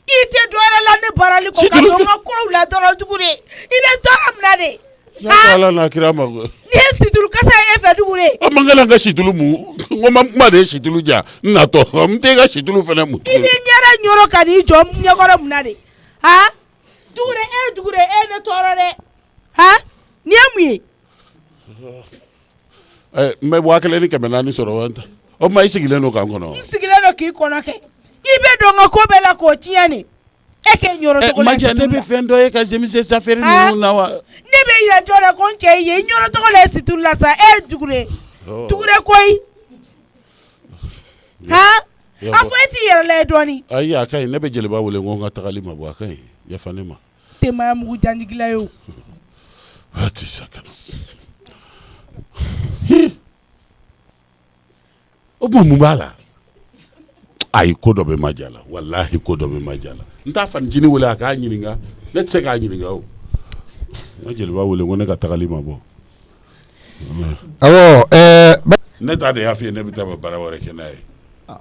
Ite doara la ne barali ko ka nga ko la doro dugure. Ibe doro mnade. Ya kala na kirama go. Ni situlu kasa efe dugure. Amangala nga situlu mu. Ngoma made situlu ja. Nato mtega situlu fena mu. Ibe nyara nyoro kani jom nyakora munade. Ha? Dugure ne torore. Ha? Ni amuye. Me wakele ni kemena ni soro wanta. O ma isigile no kangono. Isigile no ki kono ke. Ibe donga ko bela ko tiane. Eke nyoro to ko la. Maja ne be fendo e ka jemise safere ni na wa. Ne be ira jora konche ye nyoro to ko la situlu la sa dugure. Dugure koi. Ha? Afweti yere le doni. Ayi akai ne be jeleba wole ngonga takali mabu akai. Ya fanema. Tema ya mugu janjigila yo. Ati sakana. Obu mubala. Ayi kodo be majala. Wallahi kodo be majala. Nta fan jini wole aka nyininga. Ne tse ka nyininga o. Ma jeleba wole ngonga takali mabu. Awo ne ta de afi ne bitaba barawore kenai.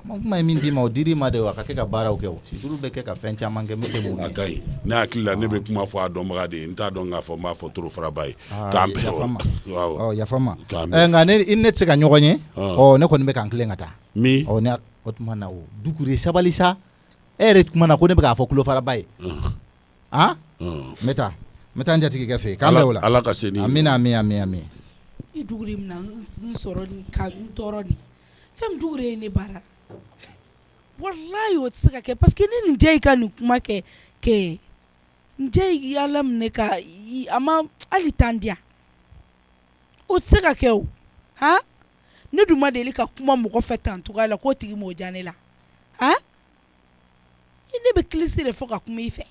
Ma min di ma o diri ma de wa ka ke ka baara o ke o situlu be ke ka fɛn caman kɛ mete mun akai ne akila ne be kuma fɔ a dɔnbaga de nta dɔn k'a fɔ m'a fɔ toro faraba ye k'an bɛɛ o yafama nka ne tɛ se ka ɲɔgɔn ye ne kɔni bɛ k'an tilen ka taa mi ne o tuma na o dukure sabali sa e yɛrɛ tuma na ko ne bɛ k'a fɔ kulo faraba ye n bɛ taa n jatigi kɛ fɛ k'an bɛɛ o la ala ka se ni amina i dugure mina n sɔrɔ ka n tɔɔrɔ ni fɛn dugure ye ne baara wallahi o tɛ se ka kɛ parce que ne nin jɛ i ka nin kuma kɛ n jɛ i ala minɛ ka a ma hali tan diya o tɛ se ka kɛ o ne dun ma deli ka kuma mɔgɔ fɛ tan cogoya la k'o tigi m'o diya ne la ne bɛ kilisi de fɔ ka kuma i fɛ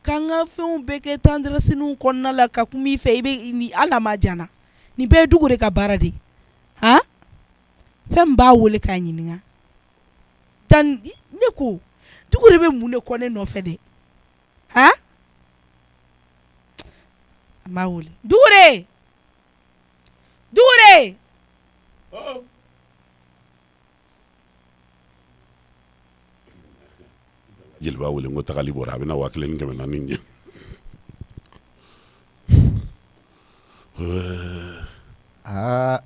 k'an ka fɛnw bɛɛ kɛ tendressiniw kɔnɔna la ka kuma i fɛ i bɛ ala ma diya na nin bɛɛ ye dugure ka baara de fɛn b'a wele k'a ɲininka dan ne ko dugure bɛ mun de kɔ ne nɔfɛ dɛ a m'a wele dugure jeliba wele ngo tagali bora a bɛna 1,400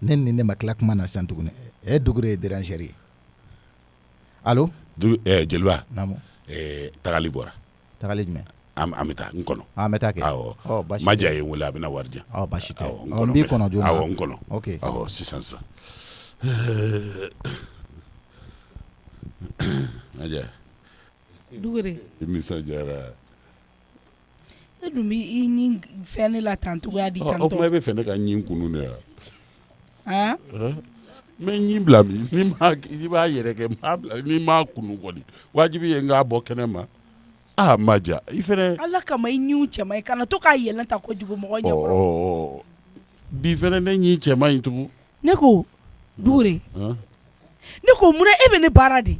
ɲɛ ne ne ma tila kuma na sisan tuguni dugure ye déranger ye allo jeliba naamu tagali bora tagali jumɛn an bɛ taa n kɔnɔ an bɛ taa kɛ awɔ maja ye n wele a bɛna wari di yan basi tɛ n b'i kɔnɔ joona awɔ n kɔnɔ ok awɔ sisan sa maja dugure nisɔndiyara e dun bɛ i ɲi fɛn ne la tan cogoya di tan tɔ o kuma e bɛ fɛ ne ka ɲi kunu de wa mɛ ɲi bila mi i b'a yɛrɛ kɛ n'i m'a kunu kɔni wajibi ye n k'a bɔ kɛnɛ ma maja i fɛnɛ ala kama i ɲiw cɛman ye kana to k'a yɛlɛn ta kojugu mɔgɔ ɲɛkɔrɔ bi fɛnɛ ne ɲi cɛman in tugun ne ko Dugure ne ko mun e bɛ ne baara de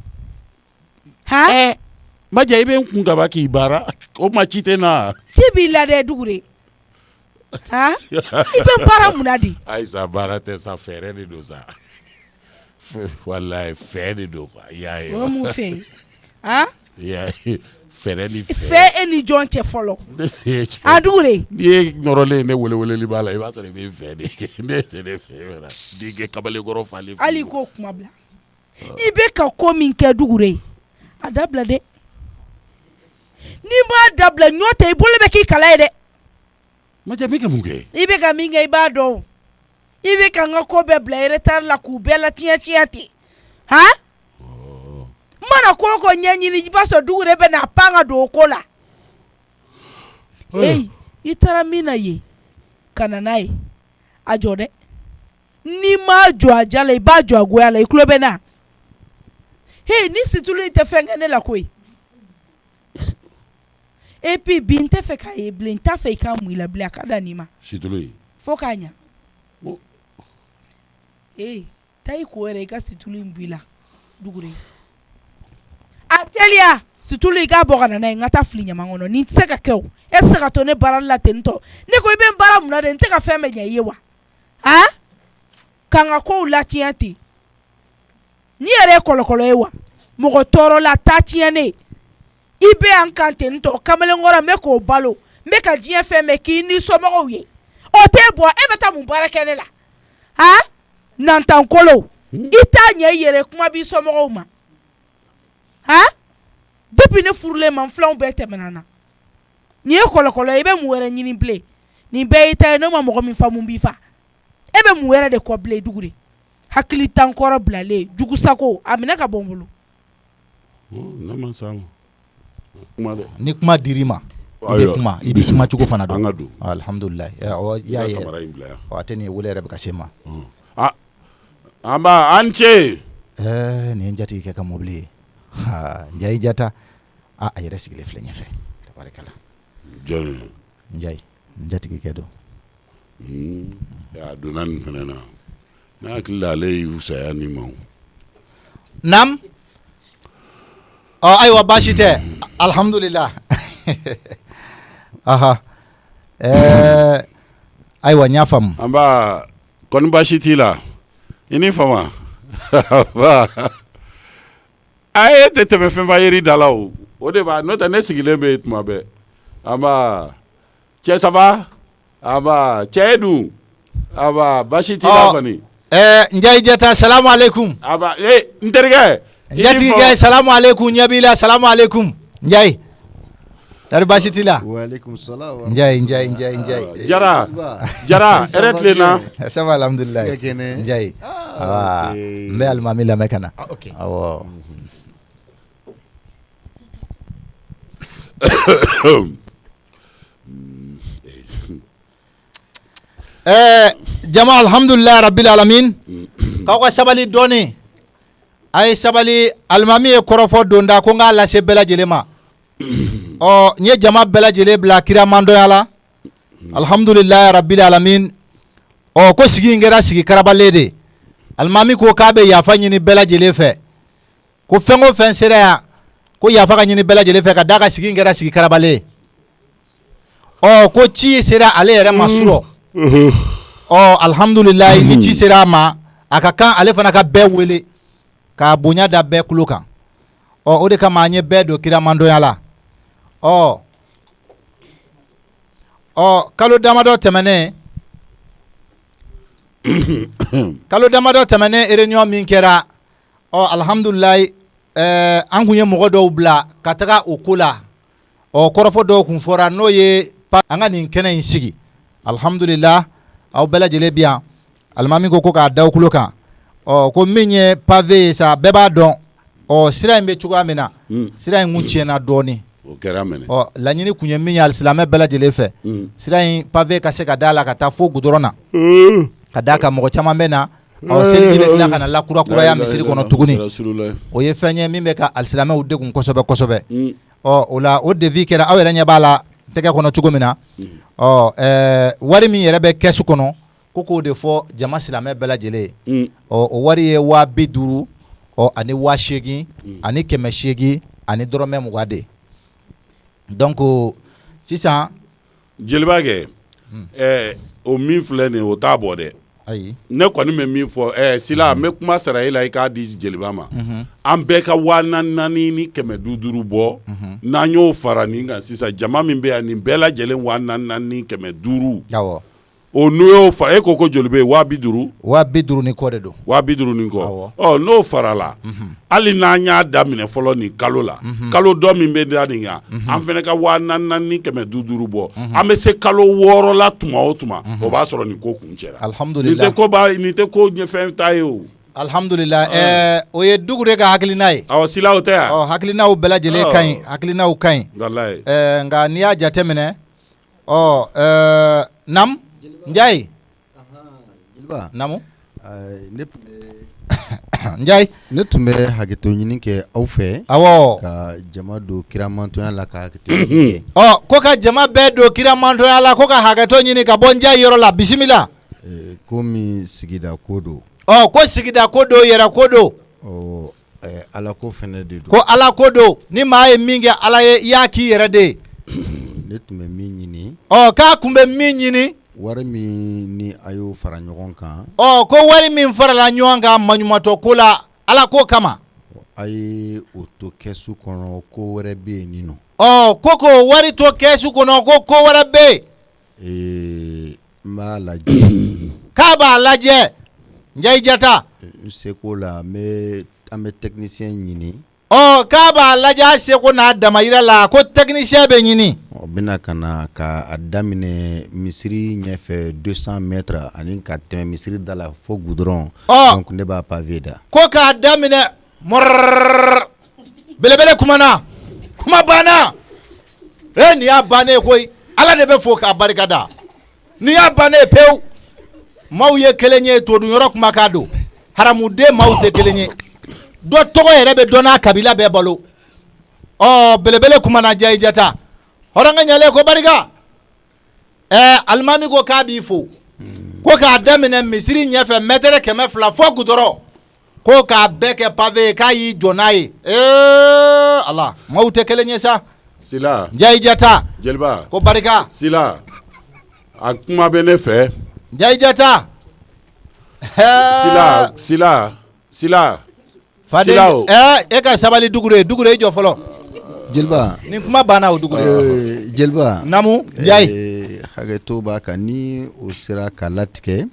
Maja i bɛ n kun kaba k'i baara o ma ci tɛ na ci b'i la dɛ Dugure i bɛ baara mun na de Ayisa baara tɛ sa fɛɛrɛ de don sa wallahi fɛɛ de don quoi y'a ye o mun fɛ fɛɛrɛ ni fɛ e ni jɔn cɛ fɔlɔ Dugure n'i ye nɔrɔlen ne weleweleli b'a la i b'a sɔrɔ i bɛ fɛ de ne tɛ ne fɛ n'i kɛ kabalekɔrɔ falen hali k'o kuma bila i bɛ ka ko min kɛ Dugure a dabila dɛ n'i m'a dabila ɲɔ tɛ i bolo bɛ k'i kala ye dɛ Maja bɛ ka mun kɛ i bɛ ka min kɛ i b'a dɔn i bɛ ka n ka ko bɛɛ bila retard la k'u bɛɛ la tiɲɛ ten mana ko ko ɲɛɲini i b'a sɔrɔ Dugure bɛ na pan ka don o ko la i taara min na ye ka na n'a ye a jɔ dɛ n'i m'a jɔ a ja la i b'a jɔ a goya la i tulo bɛ na ni situlu tɛ fɛn kɛ ne la koyi et puis bi n tɛ fɛ k'a ye bilen n t'a fɛ i k'a mun i la bilen a ka da nin ma situlu fo k'a ɲa taa i ko yɛrɛ i ka situlu in bɔ i la Dugure a teliya situlu i k'a bɔ ka na n'a ye n ka taa fili ɲaman kɔnɔ nin tɛ se ka kɛ o e tɛ se ka to ne baara la ten tɔ ne ko i bɛ n baara mun na de n tɛ ka fɛn bɛɛ ɲɛ i ye wa k'an ka kow latiɲɛ ten n'i yɛrɛ ye kɔlɔkɔlɔ ye wa mɔgɔ tɔɔrɔ la taa tiɲɛ ne i bɛ yan kan ten tɔ kamalenkɔrɔ n bɛ k'o balo n bɛ ka diɲɛ fɛn bɛɛ k'i ni somɔgɔw ye o t'e bɔ e bɛ taa mun baara kɛ ne la nantankolo i t'a ɲɛ i yɛrɛ kuma b'i somɔgɔw ma depuis ne furulen ma n filanw bɛɛ tɛmɛna na nin ye kɔlɔkɔlɔ i bɛ mun wɛrɛ ɲini bilen nin bɛɛ y'i ta ye n'o ma mɔgɔ min fa mun b'i fa e bɛ mun wɛrɛ de kɔ bilen Dugure hakili tan kɔrɔ bilalen jugusago a minɛ ka bɔ n bolo ne ma s'a ma ni kuma dir'i ma i bɛ kuma i bɛ kuma cogo fana dɔn alhamdulilayi y'a ye a tɛ nin ye wele yɛrɛ bɛ ka se ma an cɛ nin ye n jatigikɛ ka mobili ye Njayi Jata a yɛrɛ sigilen filɛ ɲɛfɛ tabarikala Njayi n jatigikɛ don a donna nin fana na ne hakili la ale y'u saya ni ma Nam ayiwa baasi tɛ alhamdulillah ayiwa n y'a faamu an b'a kɔni baasi t'i la i ni fama e tɛ tɛmɛ fɛnfa yeri da la o de b'a n'o tɛ ne sigilen bɛ yen tuma bɛɛ an b'a cɛ saba an b'a cɛ dun an b'a baasi t'i la kɔni Njayi Jata salamu alaikum an b'a n terikɛ n jatigikɛ salamu alaikum ɲɛ b'i la salamu alaikum Njayi tari baasi t'i la Waalaikum salam Njayi Jara hɛrɛ tilenna ça va alhamdulillah Njayi n bɛ alimami lamɛn ka na awɔ jama alhamdulillah rabbil alamin k'aw ka sabali dɔɔni a ye sabali alimami ye kɔrɔfɔ donda ko n k'a lase bɛɛ lajɛlen ma n ye jama bɛɛ lajɛlen bila kira mandɔya la alhamdulillah rabbil alamin ko sigi in kɛra sigi karabalen de alimami ko k'a bɛ yafa ɲini bɛɛ lajɛlen fɛ ko fɛn o fɛn sera yan ko yafa ka ɲini bɛɛ lajɛlen fɛ ka d'a ka sigi in kɛra sigi karabalen ko ci sera ale yɛrɛ ma surɔ alhamdulillah ni ci sera a ma a ka kan ale fana ka bɛɛ wele k'a bonya da bɛɛ kulo kan o de kama an ye bɛɛ don kira mandɔya la kalo damadɔ tɛmɛnen réunion min kɛra alhamdulillah an kun ye mɔgɔ dɔw bila ka taga o ko la kɔrɔfɔ dɔw kun fɔra n'o ye an ka nin kɛnɛ in sigi alhamdulillah aw bɛɛ lajɛlen bi yan alimami ko k'a da aw kulo kan ko min ye pavé ye sa bɛɛ b'a dɔn sira in bɛ cogoya min na sira in kun tiɲɛna dɔɔni o kɛra mɛnɛ laɲini kun ye min ye alisilamɛ bɛɛ lajɛlen fɛ sira in pavé ka se ka d'a la ka taa fo goudron na ka d'a kan mɔgɔ caman bɛ na seliji bɛ tila ka na lakurakuraya misiri kɔnɔ tuguni o ye fɛn ye min bɛ ka alisilamɛw degun kosɛbɛ kosɛbɛ o la o devis kɛra aw yɛrɛ ɲɛ b'a la tɛgɛ kɔnɔ cogo min na wari min yɛrɛ bɛ kɛsu kɔnɔ ko k'o de fɔ jama silamɛ bɛɛ lajɛlen ye o wari ye 50,000 ani 80,000 ani 800 ani dɔrɔmɛ 20 de donc sisan jeliba kɛ o min filɛ nin o t'a bɔ dɛ ayi ne kɔni bɛ min fɔ Sila n bɛ kuma sara e la i k'a di jeliba ma an bɛɛ ka 4,400 ni 550 bɔ n'an y'o fara nin kan sisan jama min bɛ yan nin bɛɛ lajɛlen 4,400 ni 550 awɔ o n'o y'o fara e ko joli bɛ yen 50,000 50,000 ni kɔ de don 50,000 ni kɔ n'o fara la hali n'an y'a daminɛ fɔlɔ nin kalo la kalo dɔ min bɛ da nin kan an fana ka 4,400 ni 550 bɔ an bɛ se kalo 6 la tuma o tuma o b'a sɔrɔ nin ko kun cɛra alhamdulillah nin tɛ ko ɲɛfɛn ta ye o alhamdulillah o ye Dugure ka hakilina ye awɔ Sila o tɛ yan hakilinaw bɛɛ lajɛlen ka ɲi hakilinaw ka ɲi walayi nka n'i y'a jateminɛ nam Njaye namu Njaye ne tun bɛ hakɛto ɲini kɛ aw fɛ awɔ ka jama don kiramantonya la ka hakɛto ɲini kɛ ko ka jama bɛɛ don kiramantonya la ko ka hakɛto ɲini ka bɔ Njaye yɔrɔ la bisimila komi sigida ko don ko sigida ko don yɛrɛ ko don ala ko fɛnɛ de don ko ala ko don ni maa ye min kɛ ala ye i y'a k'i yɛrɛ de ye ne tun bɛ min ɲini k'a kun bɛ min ɲini wari min ni a y'o fara ɲɔgɔn kan ko wari min farala ɲɔgɔn kan maɲumatɔ ko la ala ko kama a ye o to kɛsu kɔnɔ ko wɛrɛ bɛ yen nin nɔ ko wari to kɛsu kɔnɔ ko wɛrɛ bɛ yen n b'a lajɛ k'a b'a lajɛ Njaye Jata n seko la an bɛ technicien ɲini k'a b'a lajɛ a seko n'a damayira la ko technicien bɛ ɲini bɛna ka na ka daminɛ misiri ɲɛfɛ 200 mètres ani ka tɛmɛ misiri da la fo goudron donc ne b'a pavé da ko k'a daminɛ belebele kumana kuma banna nin y'a bannen koyi ala de bɛ fo k'a barikada nin y'a bannen pewu maaw ye kelen ye to dun yɔrɔ kuma k'a don haramuden maaw tɛ kelen ye dɔ tɔgɔ yɛrɛ bɛ dɔn n'a kabila bɛɛ balo belebele kumana Njaye Jata hɔrɔnkɛ ɲalen ko barika alimami ko k'a b'i fo ko k'a daminɛ misiri ɲɛfɛ mètre 200 fo goudron ko k'a bɛɛ kɛ pavé k'a y'i jɔ n'a ye ala maaw tɛ kelen ye sa Sila Njaye Jata jeliba ko barika Sila a kuma bɛ ne fɛ Njaye Jata Sila faden e ka sabali Dugure i jɔ fɔlɔ jeliba nin kuma banna o Dugure jeliba namu Njaye hakɛto b'a kan ni o sera ka latigɛ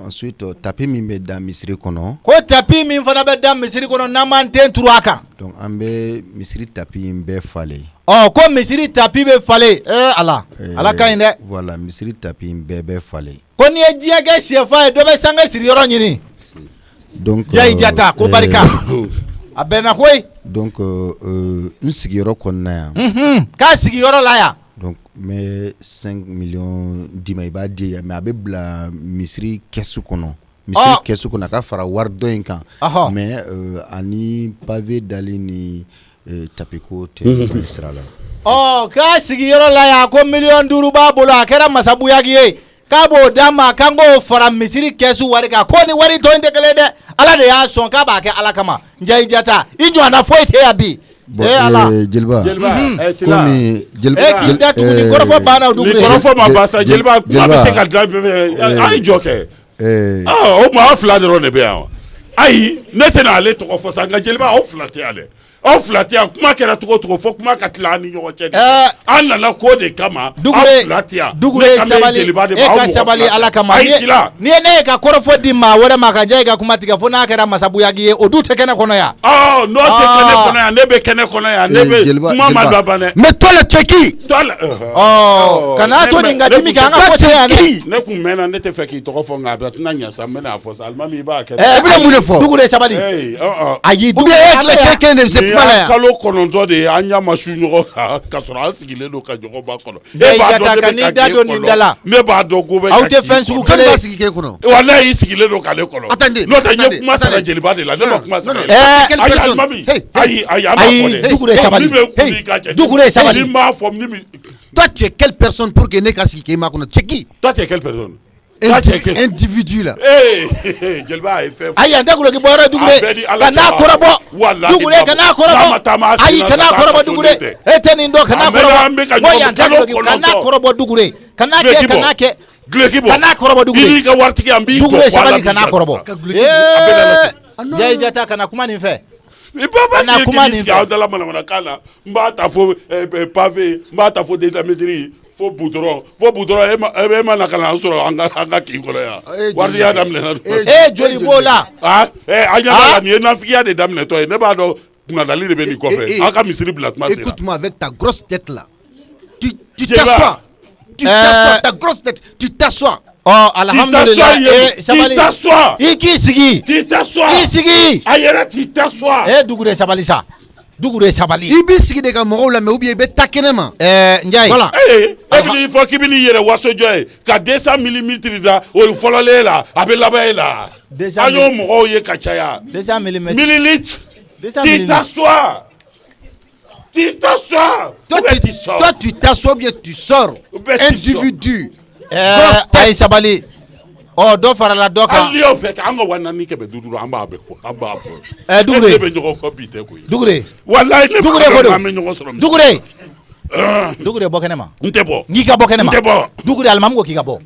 ensuite tapi min bɛ da misiri kɔnɔ ko tapi min fana bɛ da misiri kɔnɔ n'an m'an ten turu a kan donc an bɛ misiri tapi in bɛɛ falen ko misiri tapi bɛ falen ala ka ɲi dɛ voilà misiri tapi in bɛɛ bɛ falen ko n'i ye diɲɛ kɛ sɛfan ye dɔ bɛ sange siri yɔrɔ ɲini donc Njaye Jata ko barika a bɛnna koyi donc n sigiyɔrɔ kɔnɔna yan k'a sigiyɔrɔ la yan donc n bɛ 5 millions d'i ma i b'a di yan mais a bɛ bila misiri kɛsu kɔnɔ misiri kɛsu kɔnɔ a ka fara wari dɔ in kan mais ani pavé dali ni tapiko tɛ sira la k'a sigiyɔrɔ la yan ko 500,000 b'a bolo a kɛra masabuyaki ye k'a b'o d'a ma k'an k'o fara misiri kɛsu wari kan ko ni wari tɔ in tɛ kelen dɛ ala de y'a sɔn k'a b'a kɛ ala kama Njaye Jata i ɲɔgɔnna foyi tɛ yan bi ala jeliba Sila k'i da tugu ni kɔrɔfɔ banna o Dugure ni kɔrɔfɔ ma ban sa jeliba kuma bɛ se ka dilan a ye jɔ kɛ o maa 2 dɔrɔn de bɛ yan ayi ne tɛna ale tɔgɔ fɔ sa nka jeliba aw 2 tɛ yan dɛ aw 2 tɛ yan kuma kɛra cogo cogo fo kuma ka tila an ni ɲɔgɔn cɛ de an nana ko de kama aw 2 tɛ yan Dugure sabali e ka sabali ala kama ni ye ne ye ka kɔrɔfɔ di maa wɛrɛ ma ka diya i ka kuma tigɛ fo n'a kɛra masabuyaki ye o dun tɛ kɛnɛ kɔnɔ yan n'o tɛ kɛnɛ kɔnɔ yan ne bɛ kɛnɛ kɔnɔ yan ne bɛ kuma ma don a ban dɛ mais toi le tu es qui kana to nin ka dimi kɛ an ka fɔ cɛ yan dɛ ne kun mɛnna ne tɛ fɛ k'i tɔgɔ fɔ nka a bɛ tɛna ɲɛ sa n bɛna fɔ sa alimami i b'a kɛ i bɛna mun de fɔ Dugure sabali ayi kalo 9 de an y'a ma su ɲɔgɔn kan ka sɔrɔ an sigilen don ka ɲɔgɔn ba kɔnɔ e b'a dɔn ka n'i da don nin da la ne b'a dɔn ko bɛ aw tɛ fɛn sugu kelen b'a sigi k'e kɔnɔ wala y'i sigilen don k'ale kɔnɔ n'o tɛ n ye kuma sara jeliba de la ne ma kuma sara ayi Dugure sabali Dugure sabali toi tu es quelle personne pour que ne ka sigi k'e ma kɔnɔ tu es qui toi tu es quelle personne individu là. Jeliba ye fɛn fɔ. Ayi an tɛ guloki bɔ yɔrɔ Dugure. Ka n'a kɔrɔbɔ. Dugure ka n'a kɔrɔbɔ. Ayi ka n'a kɔrɔbɔ Dugure. E tɛ nin dɔn ka n'a kɔrɔbɔ. Wa yan tɛ guloki ka n'a kɔrɔbɔ Dugure. Ka n'a kɛ ka n'a kɛ. Guloki bɔ. Ka n'a kɔrɔbɔ Dugure. I b'i ka waritigi an b'i jɔ. Dugure sabali ka n'a kɔrɔbɔ. Jayi Jata kana kuma nin fɛ. I baba ye kuma nin fɛ. Aw dala manamanakan na n b'a ta fo pavé n b'a ta fo détamétrie fo boudron e ma na ka na sɔrɔ an ka kin kɔnɔ yan wariya daminɛna. Joli b'o la. An ɲɛ b'a la nin ye nafigiya de daminɛtɔ ye ne b'a dɔn kunnadali de bɛ nin kɔfɛ an ka misiri bila kuma sera. Écoute-moi avec ta grosse tête là. Tu t'assois. Tu t'assois ta grosse tête. Tu t'assois. Oh, alhamdulillah. Tu t'assois. I k'i sigi. Tu t'assois. I sigi. A yɛrɛ tu t'assois. Dugure sabali sa. Dugure sabali. I b'i sigi de ka mɔgɔw la mais ou bien i bɛ taa kɛnɛ ma. Ndiaye. Voilà. E bɛ fɔ k'i bɛ n'i yɛrɛ wasojɔ ye ka 200 millimètres da o fɔlɔlen la a bɛ laban e la. An y'o mɔgɔw ye ka caya. 200 millimètres. Millilitres. Tu t'assois. Tu t'assois. Toi tu t'assois bien tu sors. Individu. Ayi sabali. Dɔ farala dɔ kan. Hali y'o fɛ an ka 450 an b'a bɛɛ bɔ. Dugure. Ne bɛ ɲɔgɔn kɔ bi tɛ koyi. Dugure. Walayi ne Dugure ko don. An bɛ ɲɔgɔn sɔrɔ. Dugure. Dugure bɔ kɛnɛ ma. N tɛ bɔ. N k'i ka bɔ kɛnɛ ma. N tɛ bɔ. Dugure alimami ko k'i ka bɔ.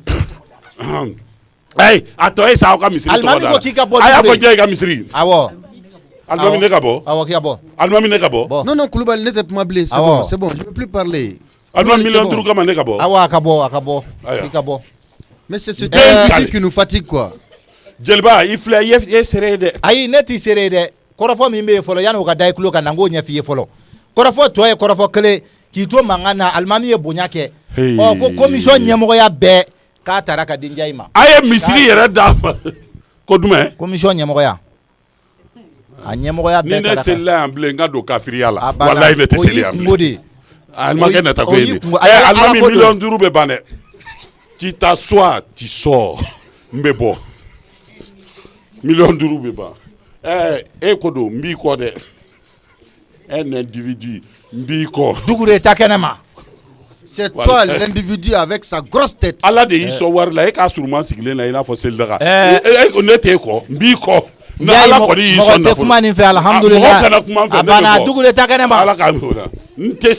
Ayi a tɔ ye sa aw ka misiri tɔgɔ da. Alimami ko k'i ka bɔ. A y'a fɔ jɔn ye ka misiri. Awɔ. Alimami ne ka bɔ. Awɔ k'i ka bɔ. Alimami ne ka bɔ. Non Kulubali ne tɛ kuma bilen c'est bon je peux plus parler. Alimami 1,5 kama ne ka bɔ. Awɔ a ka bɔ k'i ka bɔ. Mais c'est ce truc qui nous fatigue quoi. Jeliba i filɛ i ye seere ye dɛ. Ayi ne t'i seere ye dɛ. Kɔrɔfɔ min bɛ yen fɔlɔ yanni o ka da i tulo kan na n k'o ɲɛf'i ye fɔlɔ. Kɔrɔfɔ tɔ ye kɔrɔfɔ kelen k'i to mankan na alimami ye bonya kɛ. Ko commission ɲɛmɔgɔya bɛɛ k'a taara ka di Ndiaye ma. A ye misiri yɛrɛ d'a ma. Ko jumɛn? Commission ɲɛmɔgɔya. A ɲɛmɔgɔya bɛɛ ni ne selila yan bilen n ka don kafiriya la walayi ne tɛ seli yan bilen. Alimakɛ nata ko ye nin. Alimami 5 bɛ ban dɛ. Tu t'assois, tu sors. N bɛ bɔ. 5 bɛ ban. E ko don n b'i kɔ dɛ. Un individu n b'i kɔ. Dugure ta kɛnɛ ma. C'est toi l'individu avec sa grosse tête. Ala de y'i sɔn wari la e k'a surunman sigilen na i n'a fɔ selidaga. Ne t'e kɔ n b'i kɔ. Ni Ala kɔni y'i sɔn nafolo. Mɔgɔ tɛ kuma nin fɛ alhamdulillah. Mɔgɔ kana kuma n fɛ ne bɛ bɔ. A banna Dugure ta kɛnɛ ma. Ala k'a mɛn o la. N tɛ